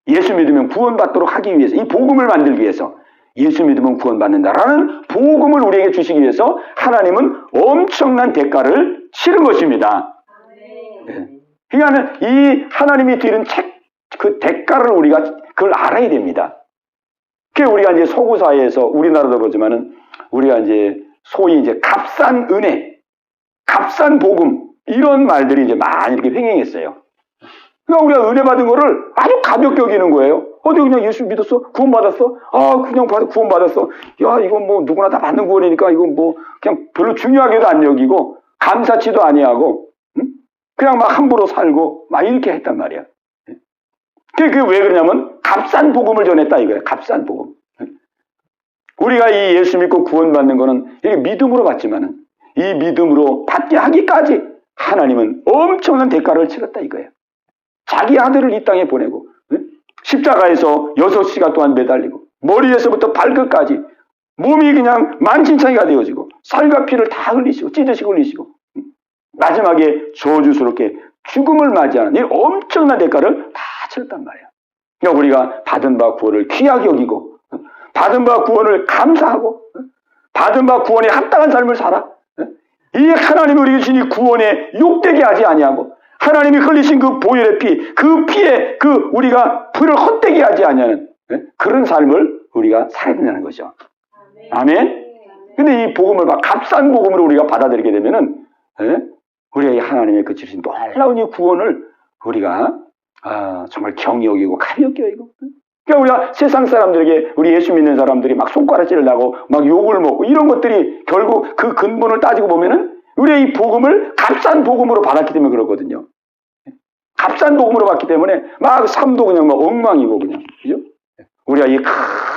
예수 믿으면 구원받도록 하기 위해서 이 복음을 만들기 위해서 예수 믿으면 구원받는다라는 복음을 우리에게 주시기 위해서 하나님은 엄청난 대가를 치른 것입니다. 네. 그러니까 이 하나님이 드린 그 대가를 우리가 그걸 알아야 됩니다. 그게 우리가 이제 서구 사회에서 우리나라도 그렇지만은 우리가 이제 소위 이제 값싼 은혜, 값싼 복음 이런 말들이 이제 많이 이렇게 횡행했어요. 그러니까 우리가 은혜 받은 거를 아주 가볍게 여기는 거예요. 어디 그냥 예수 믿었어? 구원받았어? 그냥 구원받았어. 야, 이건 뭐 누구나 다 받는 구원이니까 이건 뭐 그냥 별로 중요하게도 안 여기고 감사치도 아니하고 그냥 막 함부로 살고 막 이렇게 했단 말이야. 그게 왜 그러냐면 값싼 복음을 전했다 이거예요. 값싼 복음. 우리가 이 예수 믿고 구원받는 거는 이게 믿음으로 받지만은 이 믿음으로 받게 하기까지 하나님은 엄청난 대가를 치렀다 이거예요. 자기 아들을 이 땅에 보내고 십자가에서 6시간 동안 매달리고 머리에서부터 발끝까지 몸이 그냥 만신창이가 되어지고 살과 피를 다 흘리시고 찢으시고 흘리시고 마지막에 저주스럽게 죽음을 맞이하는 이 엄청난 대가를 다 치렀단 말이에요. 그러니까 우리가 받은 바 구원을 귀하게 여기고 받은 바 구원을 감사하고 받은 바 구원에 합당한 삶을 살아. 이 하나님이 우리에게 주신 이 구원에 욕되게 하지 아니하고 하나님이 흘리신 그 보혈의 피, 그 피에 그 우리가 불을 헛되게 하지 아니하는 그런 삶을 우리가 살아야 된다는 거죠. 아멘. 근데 이 복음을 값싼 복음으로 우리가 받아들이게 되면은 우리가 이 하나님의 그 주신 놀라운 이 구원을 우리가 정말 경히 여기고 가볍게 여기고 그러니까 우리가 세상 사람들에게 우리 예수 믿는 사람들이 막 손가락질을 나고 막 욕을 먹고 이런 것들이 결국 그 근본을 따지고 보면은 우리의 이 복음을 값싼 복음으로 받았기 때문에 그렇거든요. 값싼 복음으로 받기 때문에 막 삶도 그냥 막 엉망이고 그냥 그죠? 우리가 이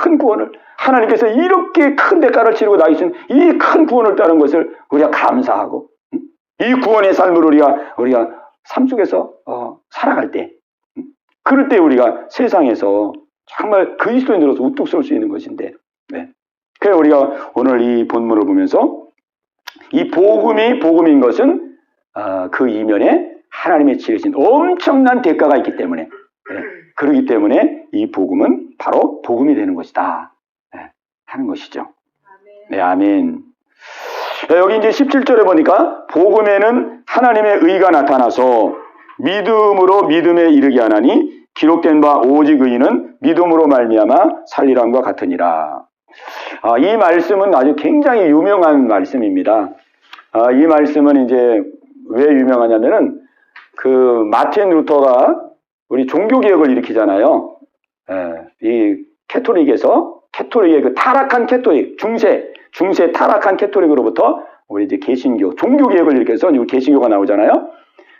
큰 구원을 하나님께서 이렇게 큰 대가를 치르고 나주신 이 큰 구원을 따른 것을 우리가 감사하고 이 구원의 삶을 우리가 삶 속에서 살아갈 때 그럴 때 우리가 세상에서 정말 그리스도인으로서 우뚝 설 수 있는 것인데 그래서 우리가 오늘 이 본문을 보면서 이 복음이 복음인 것은 그 이면에 하나님의 치르신 엄청난 대가가 있기 때문에 그렇기 때문에 이 복음은 바로 복음이 되는 것이다 하는 것이죠. 네, 아멘. 여기 이제 17절에 보니까 복음에는 하나님의 의가 나타나서 믿음으로 믿음에 이르게 하나니 기록된 바 오직 의인은 믿음으로 말미암아 살리람과 같으니라. 이 말씀은 아주 굉장히 유명한 말씀입니다. 이 말씀은 이제 왜 유명하냐면은 그 마틴 루터가 우리 종교개혁을 일으키잖아요. 이 캐토릭의 그 타락한 캐토릭, 중세 타락한 캐토릭으로부터 우리 이제 개신교, 종교개혁을 일으켜서 우리 개신교가 나오잖아요.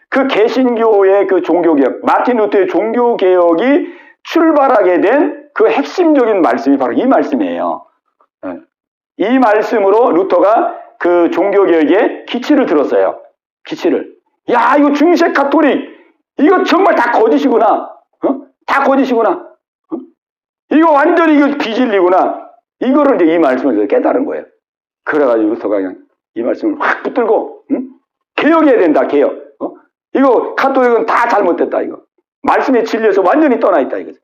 그 개신교의 그 종교개혁, 마틴 루터의 종교개혁이 출발하게 된 그 핵심적인 말씀이 바로 이 말씀이에요. 이 말씀으로 루터가 그 종교개혁의 기치를 들었어요. 기치를. 야, 이거 중세 카톨릭, 이거 정말 다 거짓이구나. 다 거짓이구나. 이거 완전히 이거 비진리구나. 이거를 이제 이 말씀에서 깨달은 거예요. 그래가지고 루터가 그냥 이 말씀을 확 붙들고, 응? 개혁해야 된다, 개혁. 이거 가톨릭은 다 잘못됐다, 이거. 말씀에 진리에서 완전히 떠나있다, 이거죠.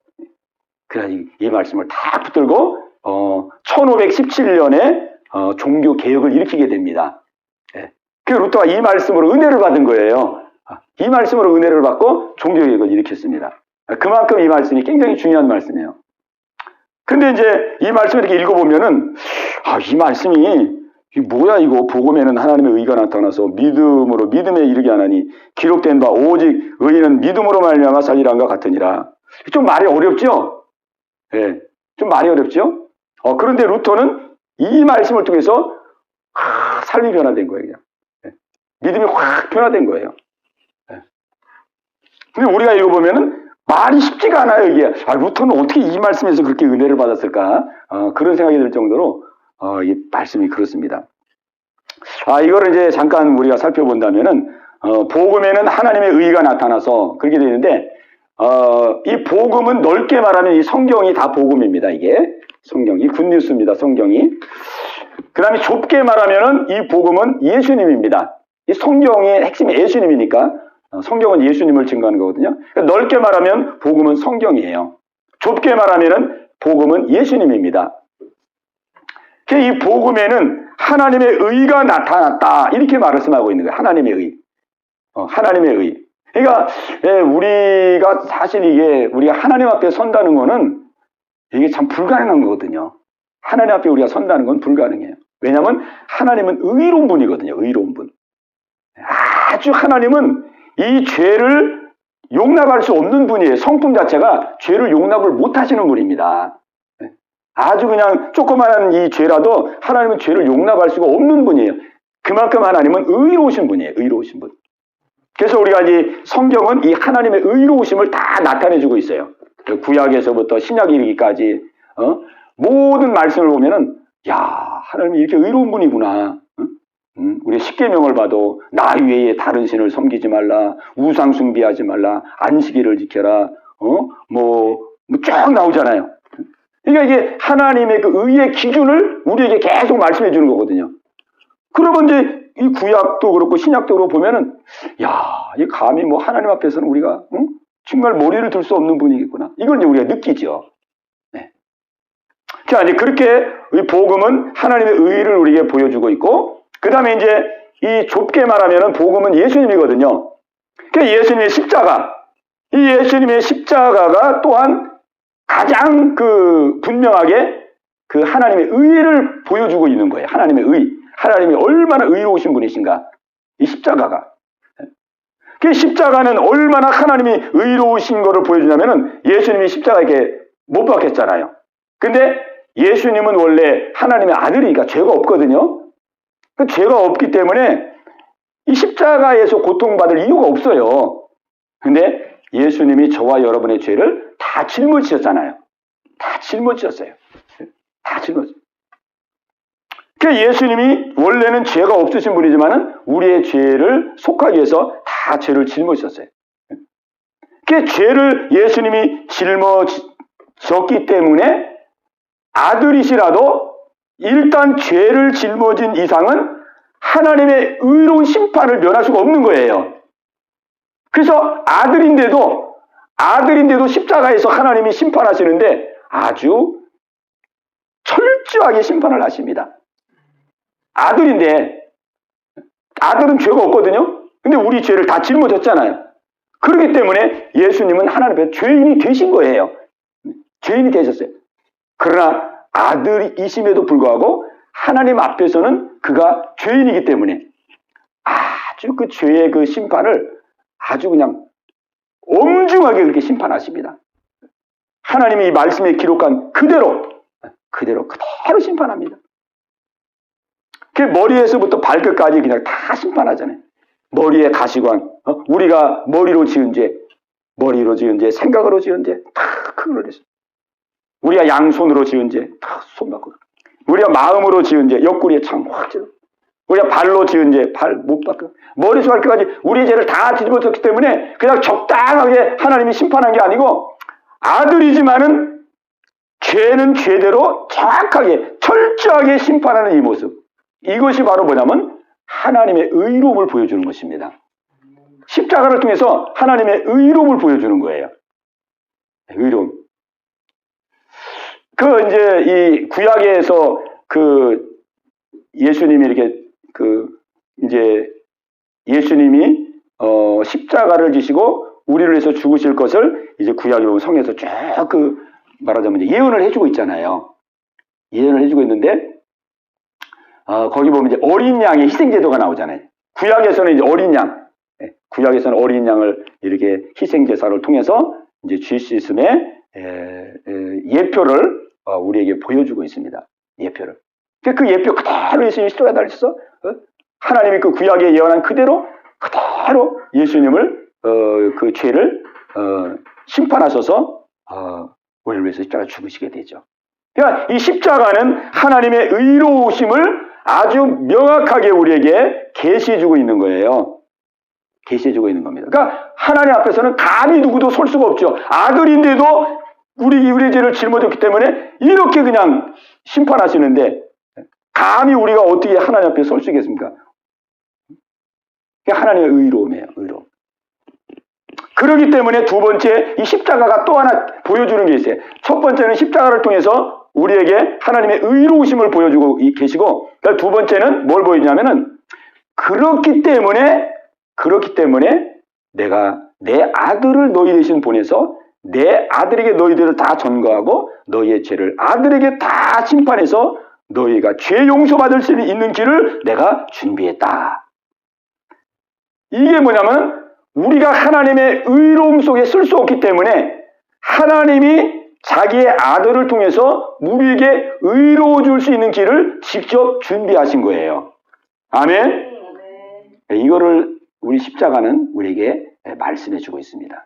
그래가지고 이 말씀을 다 붙들고, 1517년에 종교 개혁을 일으키게 됩니다. 예. 그 루터가 이 말씀으로 은혜를 받은 거예요. 이 말씀으로 은혜를 받고 종교 개혁을 일으켰습니다. 그만큼 이 말씀이 굉장히 중요한 말씀이에요. 근데 이제 이 말씀을 이렇게 읽어보면은, 이 말씀이, 뭐야, 이거. 복음에는 하나님의 의가 나타나서 믿음으로, 믿음에 이르게 하나니, 기록된 바 오직 의인은 믿음으로 말미암아 살리란가 같으니라. 좀 말이 어렵죠? 예. 좀 말이 어렵죠? 그런데 루터는 이 말씀을 통해서, 삶이 변화된 거예요, 그냥. 예. 믿음이 확 변화된 거예요. 예. 근데 우리가 읽어보면은, 말이 쉽지가 않아요, 이게. 루터는 어떻게 이 말씀에서 그렇게 은혜를 받았을까? 그런 생각이 들 정도로, 이 말씀이 그렇습니다. 이거를 이제 잠깐 우리가 살펴본다면은, 복음에는 하나님의 의가 나타나서 그렇게 되는데, 이 복음은 넓게 말하면 이 성경이 다 복음입니다, 이게. 성경이. 굿뉴스입니다, 성경이. 그 다음에 좁게 말하면은 이 복음은 예수님입니다. 이 성경의 핵심이 예수님이니까, 성경은 예수님을 증거하는 거거든요. 그러니까 넓게 말하면 복음은 성경이에요. 좁게 말하면 복음은 예수님입니다. 이 복음에는 하나님의 의가 나타났다. 이렇게 말씀하고 있는 거예요. 하나님의 의. 하나님의 의. 그러니까 우리가 사실 이게 우리가 하나님 앞에 선다는 거는 이게 참 불가능한 거거든요. 하나님 앞에 우리가 선다는 건 불가능해요. 왜냐하면 하나님은 의로운 분이거든요. 의로운 분. 아주 하나님은 이 죄를 용납할 수 없는 분이에요. 성품 자체가 죄를 용납을 못 하시는 분입니다. 아주 그냥 조그마한 이 죄라도 하나님은 죄를 용납할 수가 없는 분이에요. 그만큼 하나님은 의로우신 분이에요. 의로우신 분. 그래서 우리가 이 성경은 이 하나님의 의로우심을 다 나타내주고 있어요. 구약에서부터 신약 이르기까지 모든 말씀을 보면은 하나님이 이렇게 의로운 분이구나. 우리 십계명을 봐도 나 외에 다른 신을 섬기지 말라, 우상 숭배하지 말라, 안식일을 지켜라, 쭉 나오잖아요. 그러니까 이게 하나님의 그 의의 기준을 우리에게 계속 말씀해 주는 거거든요. 그러면 이제 이 구약도 그렇고 신약도 그렇고 보면은 이 감히 하나님 앞에서는 우리가 정말 머리를 들 수 없는 분이겠구나. 이걸 이제 우리가 느끼죠. 네. 자, 이제 그렇게 이 복음은 하나님의 의를 우리에게 보여주고 있고. 그 다음에 이제 이 좁게 말하면은 복음은 예수님이거든요. 그러니까 예수님의 십자가. 이 예수님의 십자가가 또한 가장 분명하게 그 하나님의 의를 보여주고 있는 거예요. 하나님의 의. 하나님이 얼마나 의로우신 분이신가. 이 십자가가. 그 십자가는 얼마나 하나님이 의로우신 거를 보여주냐면은 예수님이 십자가에 못 박혔잖아요. 근데 예수님은 원래 하나님의 아들이니까 죄가 없거든요. 그 죄가 없기 때문에 이 십자가에서 고통받을 이유가 없어요. 근데 예수님이 저와 여러분의 죄를 다 짊어지셨잖아요. 다 짊어지셨어요. 다 짊어졌어요. 그러니까 예수님이 원래는 죄가 없으신 분이지만은 우리의 죄를 속하기 위해서 다 죄를 짊어지셨어요. 그 죄를 예수님이 짊어졌기 때문에 아들이시라도 일단 죄를 짊어진 이상은 하나님의 의로운 심판을 면할 수가 없는 거예요. 그래서 아들인데도 십자가에서 하나님이 심판하시는데 아주 철저하게 심판을 하십니다. 아들인데 아들은 죄가 없거든요. 근데 우리 죄를 다 짊어졌잖아요. 그렇기 때문에 예수님은 하나님 앞에 죄인이 되신 거예요. 죄인이 되셨어요. 그러나 아들이심에도 불구하고 하나님 앞에서는 그가 죄인이기 때문에 아주 그 죄의 그 심판을 아주 그냥 엄중하게 그렇게 심판하십니다. 하나님이 이 말씀에 기록한 그대로 심판합니다. 그 머리에서부터 발끝까지 그냥 다 심판하잖아요. 머리에 가시관, 우리가 머리로 지은 죄, 생각으로 지은 죄, 다 그걸로 했어요. 우리가 양손으로 지은 죄, 다 손바닥으로. 우리가 마음으로 지은 죄, 옆구리에 창 확 찔러. 우리가 발로 지은 죄, 발 못 바꿔. 머리에서 발끝까지 우리의 죄를 다 뒤집어졌기 때문에 그냥 적당하게 하나님이 심판한 게 아니고 아들이지만은 죄는 죄대로 정확하게 철저하게 심판하는 이 모습, 이것이 바로 뭐냐면 하나님의 의로움을 보여주는 것입니다. 십자가를 통해서 하나님의 의로움을 보여주는 거예요. 의로움. 이제 이 구약에서 예수님이 이렇게 이제 예수님이 십자가를 지시고 우리를 위해서 죽으실 것을 이제 구약에 보면 성에서 쭉 말하자면 이제 예언을 해주고 있잖아요. 예언을 해주고 있는데 거기 보면 이제 어린 양의 희생제도가 나오잖아요. 구약에서는 이제 어린 양, 구약에서는 어린 양을 이렇게 희생제사를 통해서 이제 죄 씻음의 예표를 우리에게 보여주고 있습니다. 예표를. 그 예표 그대로 예수님이 십자가에 달리셔서 하나님이 그 구약에 예언한 그대로 예수님을 그 죄를 심판하셔서 우리를 위해서 십자가 죽으시게 되죠. 그러니까 이 십자가는 하나님의 의로우심을 아주 명확하게 우리에게 계시해주고 있는 거예요. 계시해주고 있는 겁니다. 그러니까 하나님 앞에서는 감히 누구도 설 수가 없죠. 아들인데도 우리의 죄를 짊어졌기 때문에 이렇게 그냥 심판하시는데 감히 우리가 어떻게 하나님 앞에 설 수 있겠습니까? 그게 하나님의 의로움이에요. 의로움. 그렇기 때문에 두 번째 이 십자가가 또 하나 보여주는 게 있어요. 첫 번째는 십자가를 통해서 우리에게 하나님의 의로우심을 보여주고 계시고, 두 번째는 뭘 보여주냐면은 그렇기 때문에 내가 내 아들을 너희 대신 보내서 내 아들에게 너희들을 다 전거하고 너희의 죄를 아들에게 다 심판해서 너희가 죄 용서받을 수 있는 길을 내가 준비했다. 이게 뭐냐면 우리가 하나님의 의로움 속에 쓸 수 없기 때문에 하나님이 자기의 아들을 통해서 우리에게 의로워질 수 있는 길을 직접 준비하신 거예요. 아멘? 이거를 우리 십자가는 우리에게 말씀해 주고 있습니다.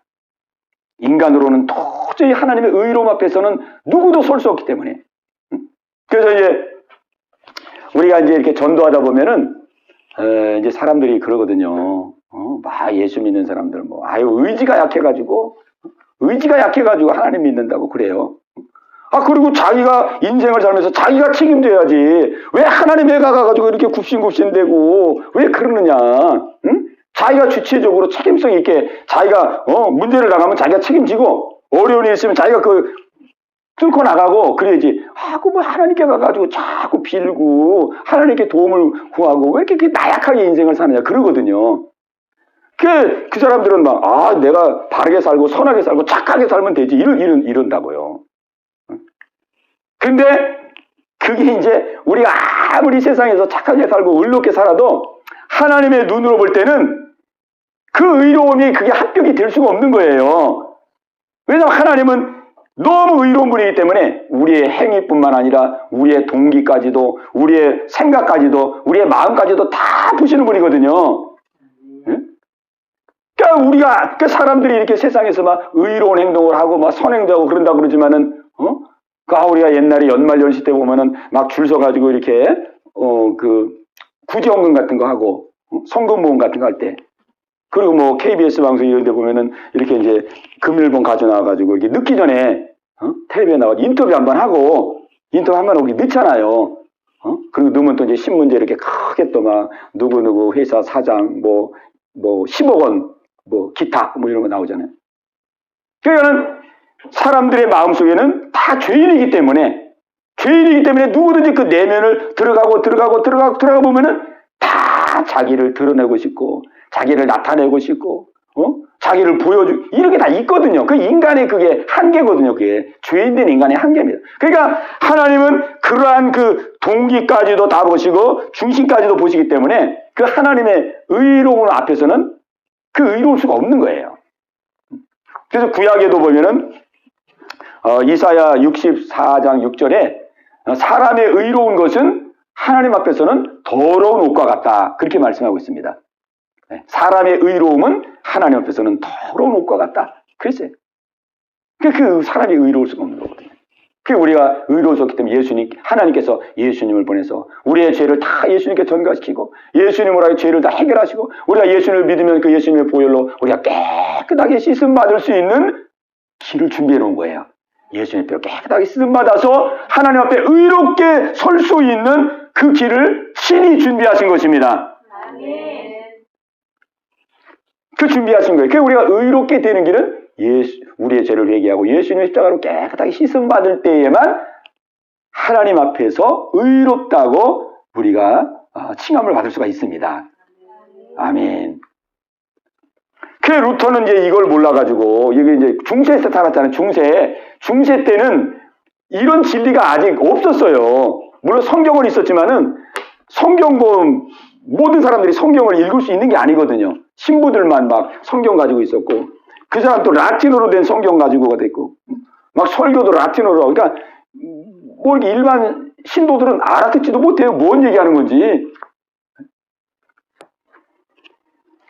인간으로는 도저히 하나님의 의로움 앞에서는 누구도 설 수 없기 때문에. 그래서 이제 우리가 이제 이렇게 전도하다 보면은 이제 사람들이 그러거든요. 막 예수 믿는 사람들 의지가 약해가지고 하나님 믿는다고 그래요. 그리고 자기가 인생을 살면서 자기가 책임져야지. 왜 하나님에 가가지고 이렇게 굽신굽신대고 왜 그러느냐? 응? 자기가 주체적으로 책임성 있게 자기가 문제를 당하면 자기가 책임지고 어려운 일 있으면 자기가 뚫고 나가고 그래야지. 하나님께 가가지고 자꾸 빌고 하나님께 도움을 구하고 왜 이렇게 나약하게 인생을 사느냐 그러거든요. 그 사람들은 내가 바르게 살고 선하게 살고 착하게 살면 되지 이런다고요. 근데 그게 이제 우리가 아무리 세상에서 착하게 살고 의롭게 살아도 하나님의 눈으로 볼 때는 그 의로움이 그게 합격이 될 수가 없는 거예요. 왜냐하면 하나님은 너무 의로운 분이기 때문에 우리의 행위뿐만 아니라 우리의 동기까지도 우리의 생각까지도 우리의 마음까지도 다 보시는 분이거든요. 그러니까 우리가 사람들이 이렇게 세상에서 막 의로운 행동을 하고 막 선행자고 그런다 그러지만은 우리가 옛날에 연말연시 때 보면은 막 줄 서가지고 이렇게 구제헌금 같은 거 하고 성금 모금 같은 거 할 때 그리고 KBS 방송 이런 데 보면은 이렇게 이제 금일봉 가져 나와가지고 이게 늦기 전에 텔레비에 나와서 인터뷰 한번 하고 인터뷰 한번 오기 늦잖아요. 그리고 넣으면 또 이제 신문제 이렇게 크게 또 막 누구누구 회사 사장 10억 원 기타 이런 거 나오잖아요. 그러니까는 사람들의 마음속에는 다 죄인이기 때문에 누구든지 그 내면을 들어가 보면은 다 자기를 드러내고 싶고 자기를 나타내고 싶고 자기를 이렇게 다 있거든요. 그 인간의 그게 한계거든요. 그게 죄인된 인간의 한계입니다. 그러니까 하나님은 그러한 그 동기까지도 다 보시고 중심까지도 보시기 때문에 그 하나님의 의로움 앞에서는 그 의로울 수가 없는 거예요. 그래서 구약에도 보면은 이사야 64장 6절에 사람의 의로운 것은 하나님 앞에서는 더러운 옷과 같다. 그렇게 말씀하고 있습니다. 사람의 의로움은 하나님 앞에서는 더러운 옷과 같다. 그랬어요. 그 사람이 의로울 수가 없는 거거든요. 우리가 의로우셨기 때문에 하나님께서 예수님을 보내서 우리의 죄를 다 예수님께 전가시키고 예수님으로 죄를 다 해결하시고 우리가 예수님을 믿으면 그 예수님의 보혈로 우리가 깨끗하게 씻음 받을 수 있는 길을 준비해 놓은 거예요. 예수님 뼈 깨끗하게 쓰임받아서 하나님 앞에 의롭게 설 수 있는 그 길을 친히 준비하신 것입니다. 아멘. 그 준비하신 거예요. 그래서 우리가 의롭게 되는 길은 우리의 죄를 회개하고 예수님의 십자가로 깨끗하게 씻음받을 때에만 하나님 앞에서 의롭다고 우리가 칭함을 받을 수가 있습니다. 아멘. 그 루터는 이제 이걸 몰라가지고, 이게 이제 중세에서 살았잖아요. 중세 때는 이런 진리가 아직 없었어요. 물론 성경은 있었지만은, 모든 사람들이 성경을 읽을 수 있는 게 아니거든요. 신부들만 막 성경 가지고 있었고, 그 사람 또 라틴어로 된 성경 가지고가 됐고, 막 설교도 라틴어로, 그러니까, 뭐 일반 신도들은 알아듣지도 못해요. 뭔 얘기하는 건지.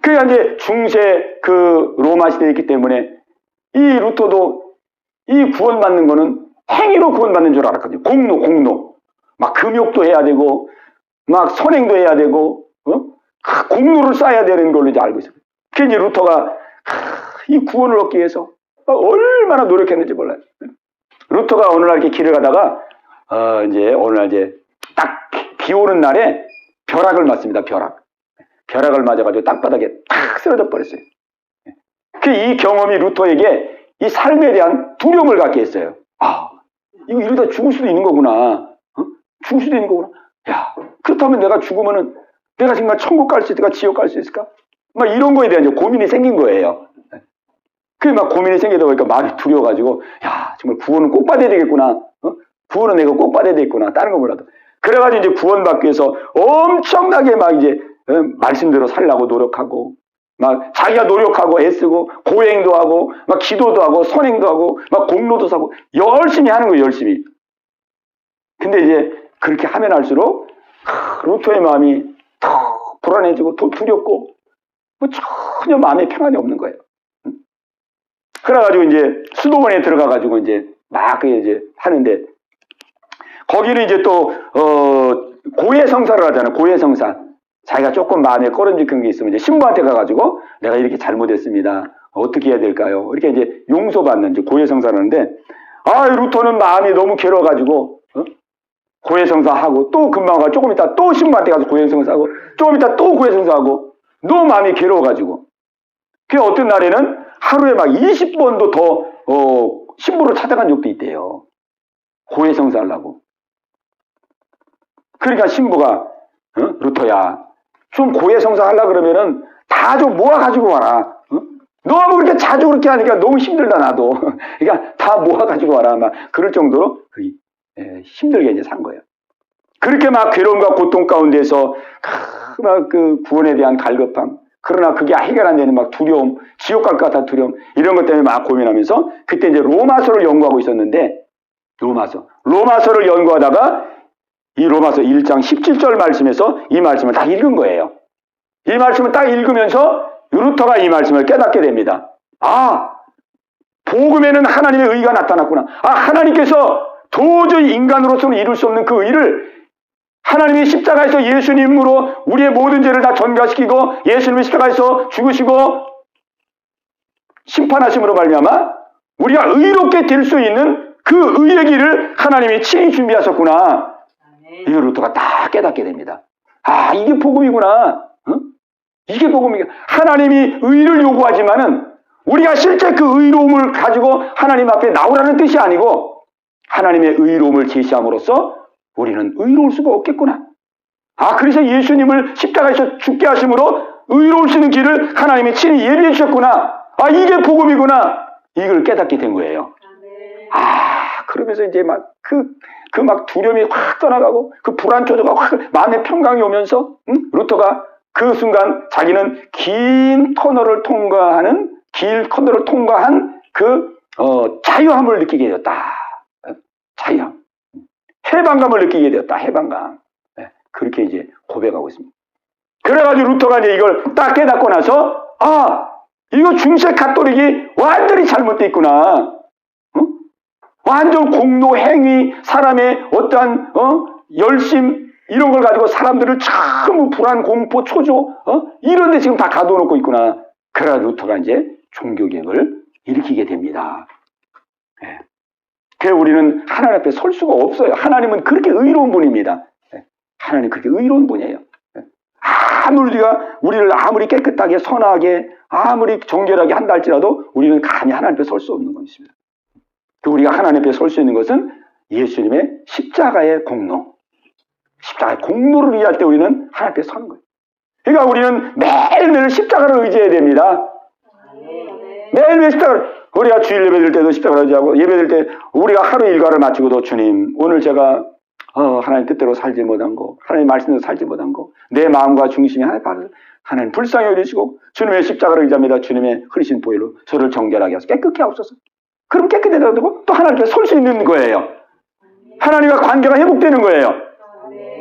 그러니까 이제 중세 그 로마 시대에 있기 때문에 이 루터도 이 구원받는 거는 행위로 구원받는 줄 알았거든요. 공로. 막 금욕도 해야 되고, 막 선행도 해야 되고, 공로를 쌓아야 되는 걸로 이제 알고 있어요. 그래서 이제 루터가 이 구원을 얻기 위해서 얼마나 노력했는지 몰라요. 루터가 어느 날 이렇게 길을 가다가, 어느 날 이제 딱 비 오는 날에 벼락을 맞습니다. 벼락을 맞아가지고 땅바닥에 탁 쓰러져 버렸어요. 이 경험이 루터에게 이 삶에 대한 두려움을 갖게 했어요. 이거 이러다 죽을 수도 있는 거구나. 죽을 수도 있는 거구나. 야, 그렇다면 내가 죽으면은 내가 정말 천국 갈 수 있을까? 지옥 갈 수 있을까? 막 이런 거에 대한 이제 고민이 생긴 거예요. 그게 막 고민이 생기다 보니까 마음이 두려워가지고, 야, 정말 구원은 꼭 받아야 되겠구나. 구원은 내가 꼭 받아야 되겠구나. 다른 거 몰라도. 그래가지고 이제 구원받기 위해서 엄청나게 막 이제 말씀대로 살려고 노력하고, 막 자기가 노력하고 애쓰고 고행도 하고 막 기도도 하고 선행도 하고 막 공로도 사고 열심히 하는 거예요. 열심히. 근데 이제 그렇게 하면 할수록 루터의 마음이 더 불안해지고 더 두렵고 뭐 전혀 마음에 평안이 없는 거예요. 그래가지고 이제 수도원에 들어가가지고 이제 막 이제 하는데 거기는 이제 또 고해성사를 하잖아요. 고해성사. 자기가 조금 마음에 꺼름직한 게 있으면 이제 신부한테 가가지고 내가 이렇게 잘못했습니다. 어떻게 해야 될까요? 이렇게 이제 용서받는 이제 고해성사를 하는데 루터는 마음이 너무 괴로워가지고 고해성사하고 또 금방 가고 조금 있다 또 신부한테 가서 고해성사하고 조금 있다 또 고해성사하고 너무 마음이 괴로워가지고 그 어떤 날에는 하루에 막 20번도 더 신부를 찾아간 적도 있대요. 고해성사하려고. 그러니까 신부가 루터야 좀 고해성사 하려고 그러면은 다 좀 모아가지고 와라. 너무 그렇게 자주 그렇게 하니까 너무 힘들다 나도. 그러니까 다 모아가지고 와라. 막 그럴 정도로 힘들게 이제 산 거예요. 그렇게 막 괴로움과 고통 가운데서 막 그 구원에 대한 갈급함. 그러나 그게 해결 안 되는 막 두려움, 지옥 갈 것 같은 두려움 이런 것 때문에 막 고민하면서 그때 이제 로마서를 연구하고 있었는데 로마서를 연구하다가 이 로마서 1장 17절 말씀에서 이 말씀을 다 읽은 거예요. 이 말씀을 딱 읽으면서 루터가 이 말씀을 깨닫게 됩니다. 복음에는 하나님의 의가 나타났구나. 하나님께서 도저히 인간으로서는 이룰 수 없는 그 의를 하나님이 십자가에서 예수님으로 우리의 모든 죄를 다 전가시키고 예수님이 십자가에서 죽으시고 심판하심으로 말미암아 우리가 의롭게 될 수 있는 그 의의 길을 하나님이 친히 준비하셨구나. 이 루터가 딱 깨닫게 됩니다. 이게 복음이구나. 이게 복음이구나. 하나님이 의를 요구하지만은 우리가 실제 그 의로움을 가지고 하나님 앞에 나오라는 뜻이 아니고 하나님의 의로움을 제시함으로써 우리는 의로울 수가 없겠구나. 그래서 예수님을 십자가에서 죽게 하심으로 의로울 수 있는 길을 하나님이 친히 예비해 주셨구나. 이게 복음이구나. 이걸 깨닫게 된 거예요. 그러면서 이제 막 막 두려움이 확 떠나가고 그 불안 조조가 확 마음의 평강이 오면서 루터가 그 순간 자기는 긴 터널을 통과한 그 자유함을 느끼게 되었다. 자유함. 해방감을 느끼게 되었다. 해방감. 그렇게 이제 고백하고 있습니다. 그래가지고 루터가 이제 이걸 딱 깨닫고 나서 이거 중세 가톨릭이 완전히 잘못돼 있구나. 완전 공로, 행위, 사람의 어떠한 열심 이런 걸 가지고 사람들을 전부 불안, 공포, 초조 이런 데 지금 다 가둬놓고 있구나. 그래서 루터가 이제 종교개혁을 일으키게 됩니다. 그래서 우리는 하나님 앞에 설 수가 없어요. 하나님은 그렇게 의로운 분입니다. 하나님 그렇게 의로운 분이에요. 우리를 아무리 깨끗하게 선하게 아무리 정결하게 한다 할지라도 우리는 감히 하나님 앞에 설 수 없는 것입니다. 우리가 하나님 앞에 설 수 있는 것은 예수님의 십자가의 공로, 십자가의 공로를 위할 때 우리는 하나님 앞에 서는 거예요. 그러니까 우리는 매일매일 십자가를 의지해야 됩니다. 매일매일 십자가를, 우리가 주일 예배 드릴 때도 십자가를 의지하고, 예배 드릴 때 우리가 하루 일과를 마치고도 주님, 오늘 제가 하나님 뜻대로 살지 못한 거, 하나님 말씀대로 살지 못한 거, 내 마음과 중심이 하나님 불쌍히 여기시고 주님의 십자가를 의지합니다. 주님의 흐리신 보혈로 저를 정결하게 하소서, 깨끗게 하옵소서. 그럼 깨끗해져야 되고 또 하나님께 설 수 있는 거예요. 하나님과 관계가 회복되는 거예요.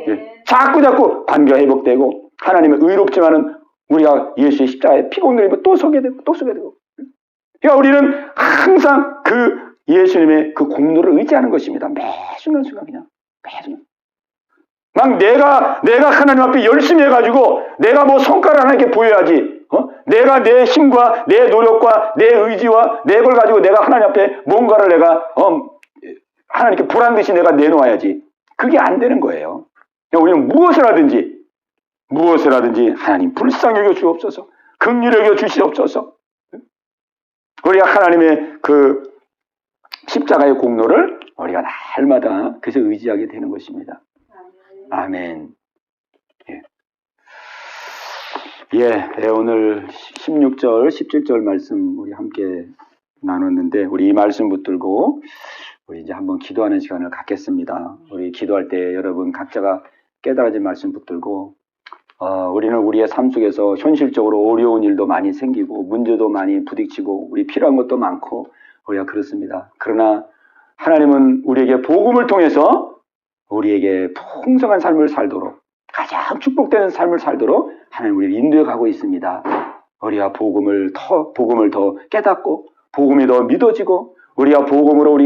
예. 자꾸 관계가 회복되고 하나님은 의롭지만은 우리가 예수의 십자가에 피고 늘리면 또 서게 되고 또 서게 되고. 그러니까 우리는 항상 그 예수님의 그 공로를 의지하는 것입니다. 매 순간순간 그냥 매 순간. 막 내가 하나님 앞에 열심히 해가지고 내가 뭐 성과를 하나님께 보여야지. 내가 내 힘과 내 노력과 내 의지와 내 걸 가지고 내가 하나님 앞에 뭔가를 내가 하나님께 보란듯이 내가 내놓아야지. 그게 안 되는 거예요. 우리는 무엇을 하든지 하나님 불쌍히 여겨 주옵소서. 긍휼히 여겨 주시옵소서. 우리가 하나님의 그 십자가의 공로를 우리가 날마다 그래서 의지하게 되는 것입니다. 아멘. 예, 오늘 16절, 17절 말씀 우리 함께 나눴는데 우리 이 말씀 붙들고 우리 이제 한번 기도하는 시간을 갖겠습니다. 우리 기도할 때 여러분 각자가 깨달아진 말씀 붙들고 우리는 우리의 삶 속에서 현실적으로 어려운 일도 많이 생기고 문제도 많이 부딪히고 우리 필요한 것도 많고 우리가 그렇습니다. 그러나 하나님은 우리에게 복음을 통해서 우리에게 풍성한 삶을 살도록 가장 축복되는 삶을 살도록 하나님 우리를 인도해 가고 있습니다. 우리가 복음을 더 깨닫고 복음이 더 믿어지고 우리가 복음으로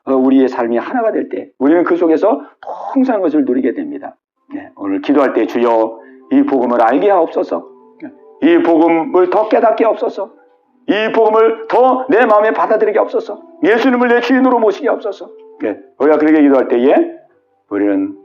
우리의 삶이 하나가 될 때 우리는 그 속에서 풍성한 것을 누리게 됩니다. 네, 오늘 기도할 때 주여 이 복음을 알게 하옵소서. 이 복음을 더 깨닫게 하옵소서. 이 복음을 더 내 마음에 받아들이게 하옵소서. 예수님을 내 주인으로 모시게 하옵소서. 네, 우리가 그렇게 기도할 때에 우리는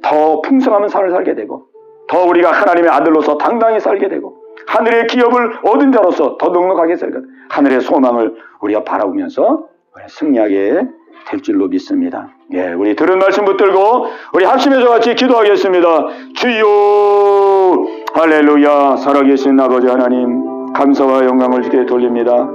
더 풍성한 삶을 살게 되고 더 우리가 하나님의 아들로서 당당히 살게 되고 하늘의 기업을 얻은 자로서 더 넉넉하게 살게 되고 하늘의 소망을 우리가 바라보면서 승리하게 될 줄로 믿습니다. 예, 우리 들은 말씀 붙들고 우리 합심해서 같이 기도하겠습니다. 주여 할렐루야. 살아계신 아버지 하나님 감사와 영광을 주께 돌립니다.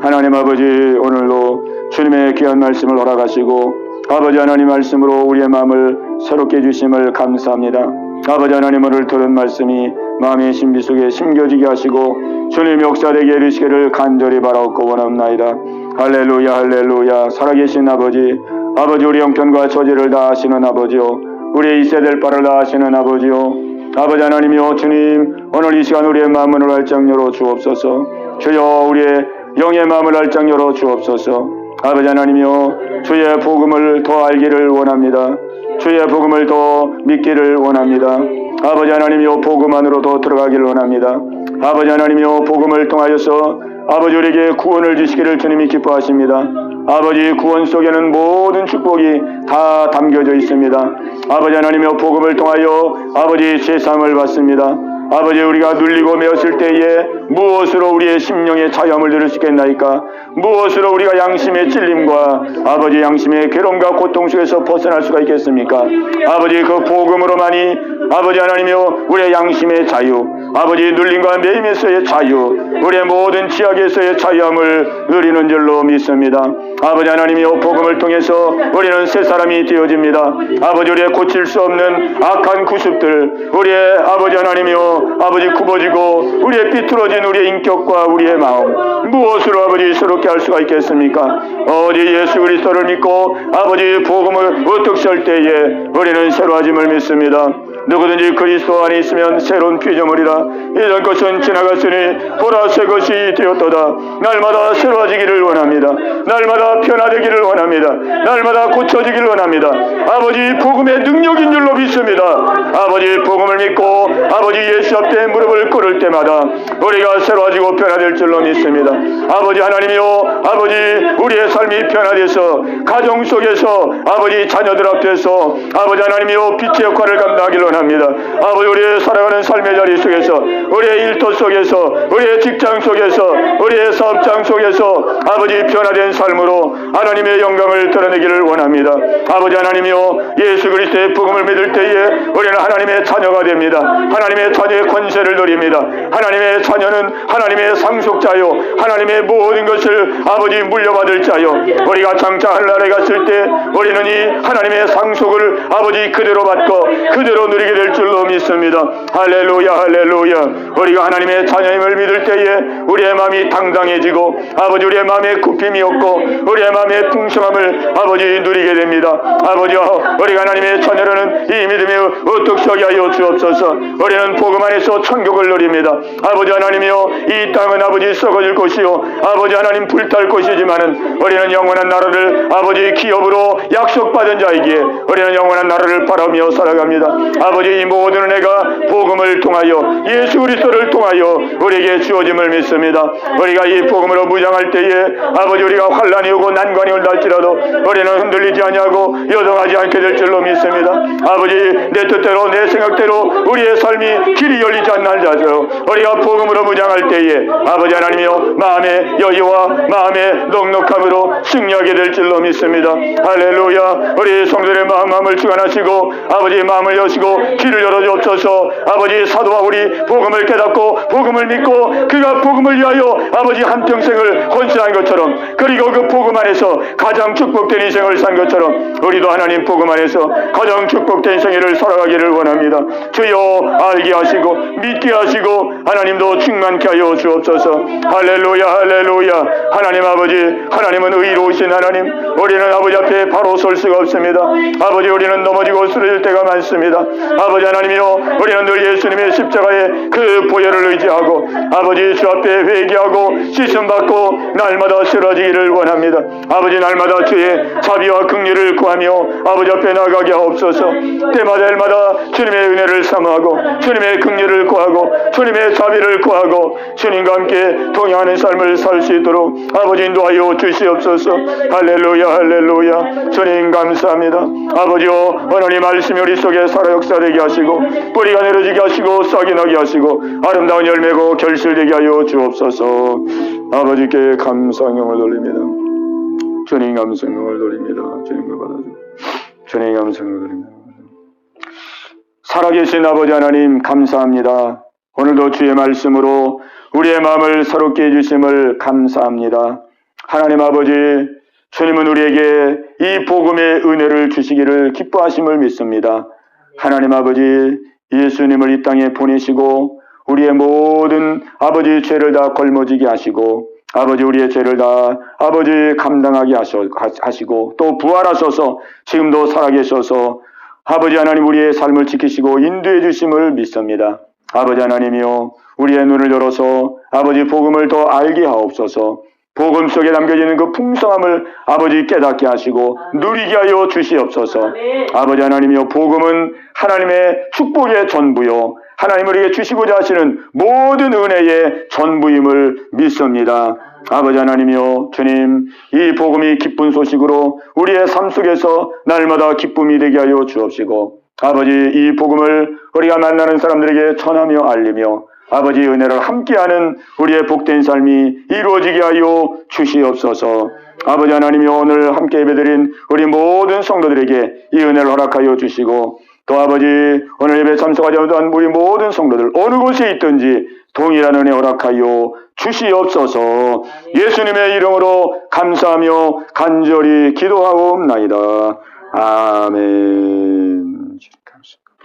하나님 아버지 오늘도 주님의 귀한 말씀을 허락하시고 아버지 하나님 말씀으로 우리의 마음을 새롭게 해주심을 감사합니다. 아버지 하나님 오늘 들은 말씀이 마음의 심비 속에 심겨지게 하시고 주님 역사되게 이르시기를 간절히 바라옵고 원합나이다. 할렐루야 할렐루야. 살아계신 아버지 우리 형편과 처지를 다 아시는 아버지요 우리의 있어야 될 바를 다 아시는 아버지요 아버지 하나님이요 주님 오늘 이 시간 우리의 마음을 활짝 열어 주옵소서. 주여 우리의 영의 마음을 활짝 열어 주옵소서. 아버지 하나님이요 주의 복음을 더 알기를 원합니다. 주의 복음을 더 믿기를 원합니다. 아버지 하나님이요 복음 안으로 더 들어가기를 원합니다. 아버지 하나님이요 복음을 통하여서 아버지 우리에게 구원을 주시기를 주님이 기뻐하십니다. 아버지 구원 속에는 모든 축복이 다 담겨져 있습니다. 아버지 하나님이요 복음을 통하여 아버지 제사함을 받습니다. 아버지 우리가 눌리고 메었을 때에 무엇으로 우리의 심령의 자유함을 누릴 수 있겠나이까? 무엇으로 우리가 양심의 찔림과 아버지 양심의 괴로움과 고통 속에서 벗어날 수가 있겠습니까? 아버지 그 복음으로만이 아버지 하나님이여 우리의 양심의 자유 아버지 눌림과 매임에서의 자유 우리의 모든 지약에서의 자유함을 누리는 줄로 믿습니다. 아버지 하나님이여 복음을 통해서 우리는 새 사람이 되어집니다. 아버지 우리의 고칠 수 없는 악한 구습들 우리의 아버지 하나님이여 아버지 굽어지고 우리의 삐뚤어진 우리의 인격과 우리의 마음 무엇으로 아버지 새롭게 할 수가 있겠습니까? 어디 예수 그리스도를 믿고 아버지 복음을 어떻게 할 때에 우리는 새로워짐을 믿습니다. 누구든지 그리스도 안에 있으면 새로운 피조물이라. 이전 것은 지나갔으니 보라 새 것이 되었도다. 날마다 새로워지기를 원합니다. 날마다 변화되기를 원합니다. 날마다 고쳐지기를 원합니다. 아버지 복음의 능력인 줄로 믿습니다. 아버지 복음을 믿고 아버지 예수 앞에 무릎을 꿇을 때마다 우리가 새로워지고 변화될 줄로 믿습니다. 아버지 하나님이요, 아버지 우리의 삶이 변화돼서 가정 속에서 아버지 자녀들 앞에서 아버지 하나님이요 빛의 역할을 감당하기를 원합니다. 아버지 우리의 살아가는 삶의 자리 속에서, 우리의 일터 속에서, 우리의 직장 속에서, 우리의 사업장 속에서 아버지 변화된 삶으로 하나님의 영광을 드러내기를 원합니다. 아버지 하나님이요, 예수 그리스도의 복음을 믿을 때에 우리는 하나님의 자녀가 됩니다. 하나님의 자녀의 권세를 누립니다. 하나님의 자녀는 하나님의 상속자요, 하나님의 모든 것을 아버지 물려받을 자요. 우리가 장차 하늘나라에 갔을 때 우리는 이 하나님의 상속을 아버지 그대로 받고 그대로 누리게 될 줄로 믿습니다. 할렐루야, 할렐루야. 우리가 하나님의 자녀임을 믿을 때에 우리의 마음이 당당해지고 아버지 우리의 마음에 굽힘이 없고 우리의 마음의 풍성함을 아버지 누리게 됩니다. 아버지여, 우리가 하나님의 자녀로는 이 믿음에 어떻게 하여 주옵소서. 우리는 복음 안에서 천국을 누립니다. 아버지 하나님이여, 이 땅은 아버지 썩어질 것이요 아버지 하나님 불탈 것이지만은 우리는 영원한 나라를 아버지 기업으로 약속받은 자이기에 우리는 영원한 나라를 바라며 살아갑니다. 아버지 이 모든 은혜가 복음을 통하여 예수 그리스도를 통하여 우리에게 주어짐을 믿습니다. 우리가 이 복음으로 무장할 때에 아버지 우리가 환난이 오고 난관이 온다 할지라도 우리는 흔들리지 아니하고 여동하지 않게 될 줄로 믿습니다. 아버지 내 뜻대로 내 생각대로 우리의 삶이 길이 열리지 않는 자죠. 우리가 복음으로 무장할 때에 아버지 하나님이여 마음의 여유와 마음의 넉넉함으로 승리하게 될 줄로 믿습니다. 할렐루야. 우리 성도들의 마음을 주관하시고 아버지 마음을 여시고 길을 열어주옵소서. 아버지 사도와 우리 복음을 깨닫고 복음을 믿고 그가 복음을 위하여 아버지 한평생을 헌신한 것처럼, 그리고 그 복음 안에서 가장 축복된 인생을 산 것처럼 우리도 하나님 복음 안에서 가장 축복된 생애를 살아가기를 원합니다. 주여 알게 하시고 믿게 하시고 하나님도 충만케 하여 주옵소서. 할렐루야, 할렐루야. 하나님 아버지, 하나님은 의로우신 하나님. 우리는 아버지 앞에 바로 설 수가 없습니다. 아버지 우리는 넘어지고 쓰러질 때가 많습니다. 아버지 하나님이여, 우리는 늘 예수님의 십자가의 그 보혈을 의지하고 아버지 주 앞에 회개하고 씻음받고 날마다 쓰러지기를 원합니다. 아버지 날마다 주의 자비와 긍휼을 구하며 아버지 앞에 나가게 하옵소서. 때마다 일마다 주님의 은혜를 사모하고 주님의 긍휼을 구하고 주님의 자비를 구하고 주님과 함께 동행하는 삶을 살 수 있도록 아버지 인도하여 주시옵소서. 할렐루야, 할렐루야. 주님 감사합니다. 아버지여, 하나님 말씀이 우리 속에 살아 역사되게 하시고 뿌리가 내려지게 하시고 싹이 나게 하시고 아름다운 열매고 결실되게 하여 주옵소서. 아버지께 감사함을 돌립니다. 주님 감사함을 돌립니다. 주님을 받아주고 주님 감사함을 돌립니다. 살아계신 아버지 하나님 감사합니다. 오늘도 주의 말씀으로 우리의 마음을 새롭게 해주심을 감사합니다. 하나님 아버지, 주님은 우리에게 이 복음의 은혜를 주시기를 기뻐하심을 믿습니다. 하나님 아버지, 예수님을 이 땅에 보내시고 우리의 모든 아버지 죄를 다 걸머지게 하시고 아버지 우리의 죄를 다 아버지 감당하게 하시고 또 부활하셔서 지금도 살아계셔서 아버지 하나님 우리의 삶을 지키시고 인도해 주심을 믿습니다. 아버지 하나님이여, 우리의 눈을 열어서 아버지 복음을 더 알게 하옵소서. 복음 속에 담겨지는 그 풍성함을 아버지 깨닫게 하시고 누리게 하여 주시옵소서. 아버지 하나님이여, 복음은 하나님의 축복의 전부요 하나님 우리에게 주시고자 하시는 모든 은혜의 전부임을 믿습니다. 아버지 하나님이여, 주님 이 복음이 기쁜 소식으로 우리의 삶 속에서 날마다 기쁨이 되게 하여 주옵시고 아버지 이 복음을 우리가 만나는 사람들에게 전하며 알리며 아버지 은혜를 함께하는 우리의 복된 삶이 이루어지게 하여 주시옵소서. 아버지 하나님이 오늘 함께 예배드린 우리 모든 성도들에게 이 은혜를 허락하여 주시고 또 아버지 오늘 예배 참석하지 못한 우리 모든 성도들 어느 곳에 있든지 동일한 은혜 허락하여 주시옵소서. 예수님의 이름으로 감사하며 간절히 기도하옵나이다. 아멘.